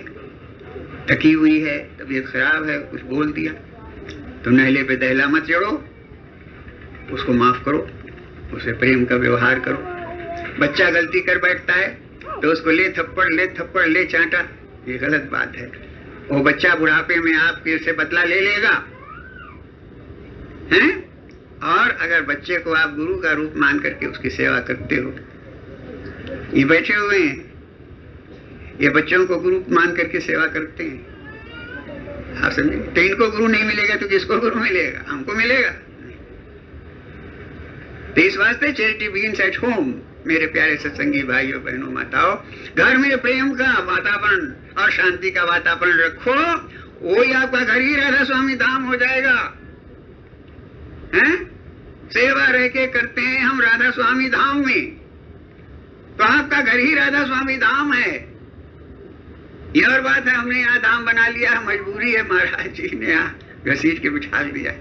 S1: थकी हुई है, तबीयत खराब है, कुछ बोल दिया, तो नहले पे दहला मत चढ़ो, उसको माफ करो, उसे प्रेम का व्यवहार करो। बच्चा गलती कर बैठता है तो उसको ले थप्पड़, ले थप्पड़, ले चांटा, ये गलत बात है। वो बच्चा बुढ़ापे में आपके से बदला ले लेगा, हैं? और अगर बच्चे को आप गुरु का रूप मान करके उसकी सेवा करते हो, ये बैठे हुए हैं, ये बच्चों को गुरु मान करके सेवा करते हैं। आप समझे? तो इनको गुरु नहीं मिलेगा तो किसको गुरु मिलेगा? हमको मिलेगा। तो इस वास्ते चैरिटी बिगिंस एट होम। मेरे प्यारे सत्संगी भाइयों, बहनों, माताओं, घर में प्रेम का वातावरण और शांति का वातावरण रखो, वही आपका घर ही राधा स्वामी धाम हो जाएगा। हैं? सेवा रह के करते हैं हम राधा स्वामी धाम में, तो आपका घर ही राधा स्वामी धाम है। ये और बात है, हमने यहाँ धाम बना लिया, मजबूरी है, महाराज जी ने यहाँ घसीट के बिठा दिया,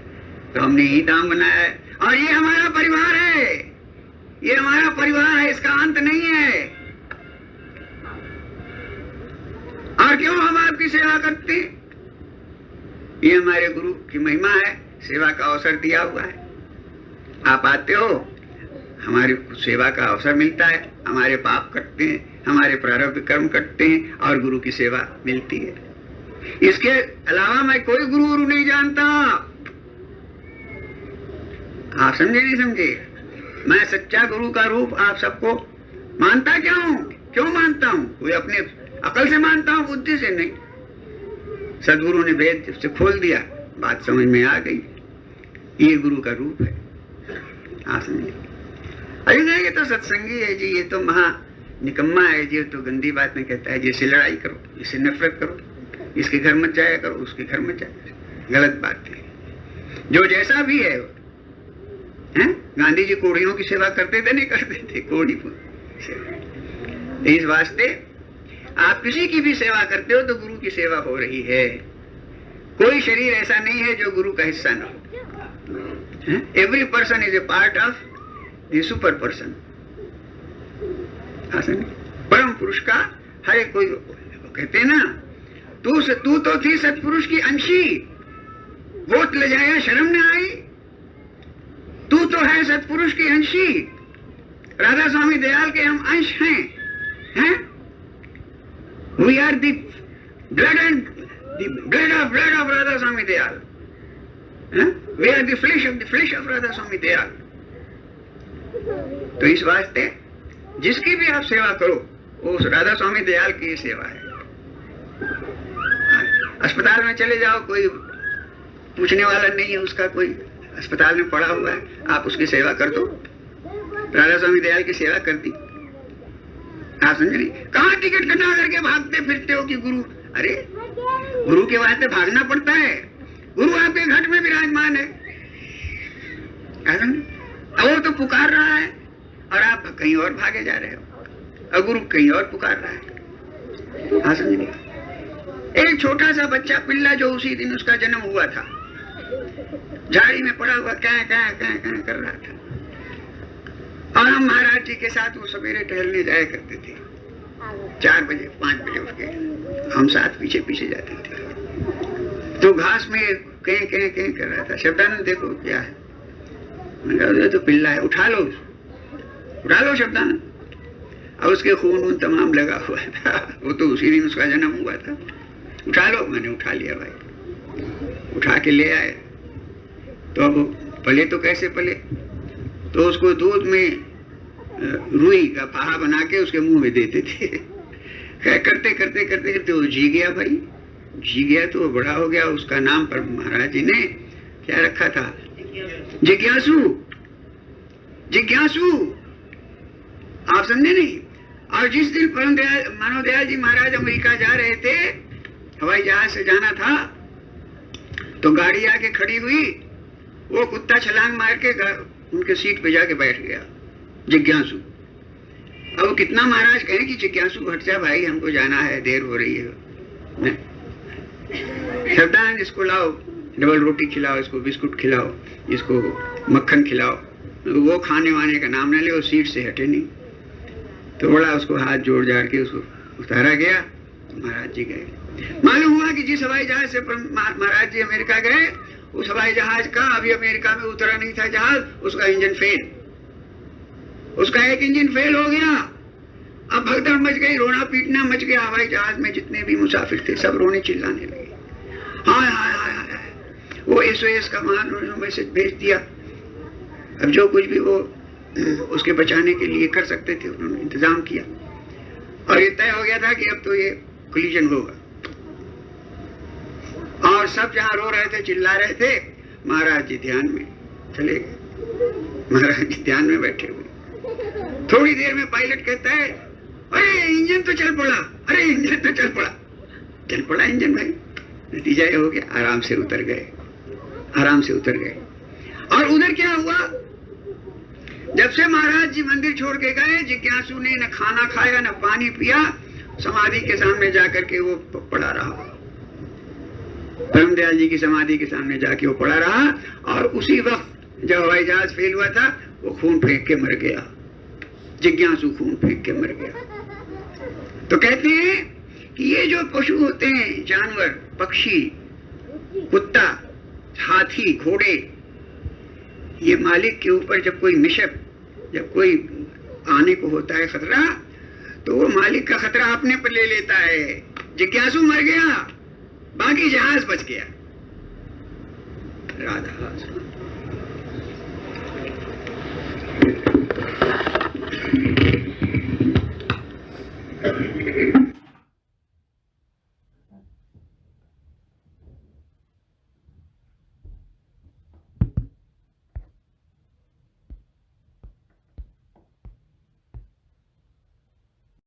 S1: तो हमने ही धाम बनाया है। और ये हमारा परिवार है, ये हमारा परिवार है, इसका अंत नहीं है। और क्यों हम आपकी सेवा करते हैं? ये हमारे गुरु की महिमा है, सेवा का अवसर दिया हुआ है। आप आते हो, हमारी सेवा का अवसर मिलता है, हमारे पाप कटते हैं, हमारे प्रारब्ध कर्म कटते हैं और गुरु की सेवा मिलती है। इसके अलावा मैं कोई गुरु नहीं जानता। आप समझे नहीं समझे? मैं सच्चा गुरु का रूप आप सबको मानता क्या हूं? क्यों मानता हूं? कोई अपने अकल से मानता हूं, बुद्धि से नहीं। सदगुरु ने भेद से खोल दिया, बात समझ में आ गई। ये गुरु का रूप है। आप समझे? अरे ये तो सत्संगी है जी, ये तो महा निकम्मा है जी, ये तो गंदी बात नहीं कहता है जी, इससे लड़ाई करो, इससे नफरत करो, इसके घर मत जाया करो, उसके घर मत जाया। गलत बात है। जो जैसा भी है, गांधी जी कोढ़ियों की सेवा करते थे नहीं करते थे? कोढ़ी सेवा। इस वास्ते आप किसी की भी सेवा करते हो तो गुरु की सेवा हो रही है। कोई शरीर ऐसा नहीं है जो गुरु का हिस्सा ना हो। Every person is a part of the super person. परम पुरुष का हर एक कोई, कहते हैं ना, तू तो थी सतपुरुष की अंशी, गोत ले जाया शर्म न आई। तू तो है सतपुरुष की अंशी। राधा स्वामी दयाल के हम अंश हैं? We are the blood of Radha Swami Dayal. We are the flesh of Radha Swami Dayal. तो इस वास्ते जिसकी भी आप सेवा करो वो राधा स्वामी दयाल की सेवा है। अस्पताल में चले जाओ, कोई पूछने वाला नहीं है, उसका कोई अस्पताल में पड़ा हुआ है, आप उसकी सेवा कर दो। राधा स्वामी दयाल की सेवा कर दी। आप समझ नहीं? कहाँ टिकट कटा करके भागते फिरते हो कि गुरु? अरे गुरु के वास्ते भागना पड़ता है। गुरु आपके घट में विराजमान है। अब वो तो पुकार रहा है और आप कहीं और भागे जा रहे हो, और गुरु कहीं और पुकार रहा है। हाँ समझ नहीं? एक छोटा सा बच्चा पिल्ला जो उसी दिन उसका जन्म हुआ था, झाड़ी में पड़ा हुआ क्या कर रहा था, और हम महाराज जी के साथ वो सवेरे टहलने जाया करते थे। 4 बजे 5 बजे उठ के हम साथ पीछे पीछे जाते थे। तो घास में कहीं कर रहा था। शब्दानंद देखो क्या है? मैंने तो पिल्ला है, उठा लो शब्दानंद। और उसके खून तमाम लगा हुआ था, वो तो उसी दिन उसका जन्म हुआ था। उठा लो। मैंने उठा लिया भाई, उठा के ले आए। तो अब पले तो कैसे पले? तो उसको दूध में रुई का फाहा बना के उसके मुंह में देते थे। करते वो जी गया भाई, जी गया तो वो बड़ा हो गया। उसका नाम पर महाराज जी ने क्या रखा था? जिज्ञासु। आप समझे नहीं? और जिस दिन मानवदयाल जी महाराज अमेरिका जा रहे थे, हवाई जहाज से जाना था, तो गाड़ी आके खड़ी हुई, वो कुत्ता छलांग मार के उनके सीट पे जाके बैठ गया, जिज्ञासु। अब कितना महाराज कहें कि जिज्ञासु हट जा भाई, हमको जाना है, देर हो रही है। शब्दानंद इसको लाओ, डबल रोटी खिलाओ, इसको बिस्कुट खिलाओ, इसको मक्खन खिलाओ। वो खाने वाने का नाम न ले, वो सीट से हटे नहीं। तो बड़ा उसको हाथ जोड़ जाड़ के उसको उतारा गया। महाराज जी गए। मालूम हुआ कि जिस हवाई जहाज से महाराज जी अमेरिका गए, उस हवाई जहाज का अभी अमेरिका में उतरा नहीं था जहाज, उसका इंजन फेल, उसका एक इंजन फेल हो गया। अब भगदड़ मच गई, रोना पीटना मच गया। हवाई जहाज में जितने भी मुसाफिर थे सब रोने चिल्लाने लगे। हाय हाय हाय हाय। वो SOS का मान मैसेज भेज दिया। अब जो कुछ भी वो उसके बचाने के लिए कर सकते थे उन्होंने इंतजाम किया, और ये तय हो गया था कि अब तो ये कोलिजन होगा। और सब जहां रो रहे थे, चिल्ला रहे थे, महाराज जी ध्यान में चले गए। महाराज जी ध्यान में बैठे हुए। थोड़ी देर में पायलट कहता है, अरे इंजन तो चल पड़ा, अरे इंजन तो चल पड़ा इंजन भाई। नतीजा ये हो गया, आराम से उतर गए। और उधर क्या हुआ? जब से महाराज जी मंदिर छोड़ के गए, जिज्ञासु ने न खाना खाया न पानी पिया, समाधि के सामने जाकर के वो पड़ा रहा। परमदयाल जी की समाधि के सामने जाके वो पड़ा रहा। और उसी वक्त जब हवाई जहाज फेल हुआ था, वो खून फेंक के मर गया। जिज्ञासु खून फेंक के मर गया। तो कहते हैं कि ये जो पशु होते हैं, जानवर, पक्षी, कुत्ता, हाथी, घोड़े, ये मालिक के ऊपर जब कोई मिशक, जब कोई आने को होता है खतरा, तो वो मालिक का खतरा अपने पर ले लेता है। जिज्ञासु मर गया, बाकी जहाज बच गया। राधा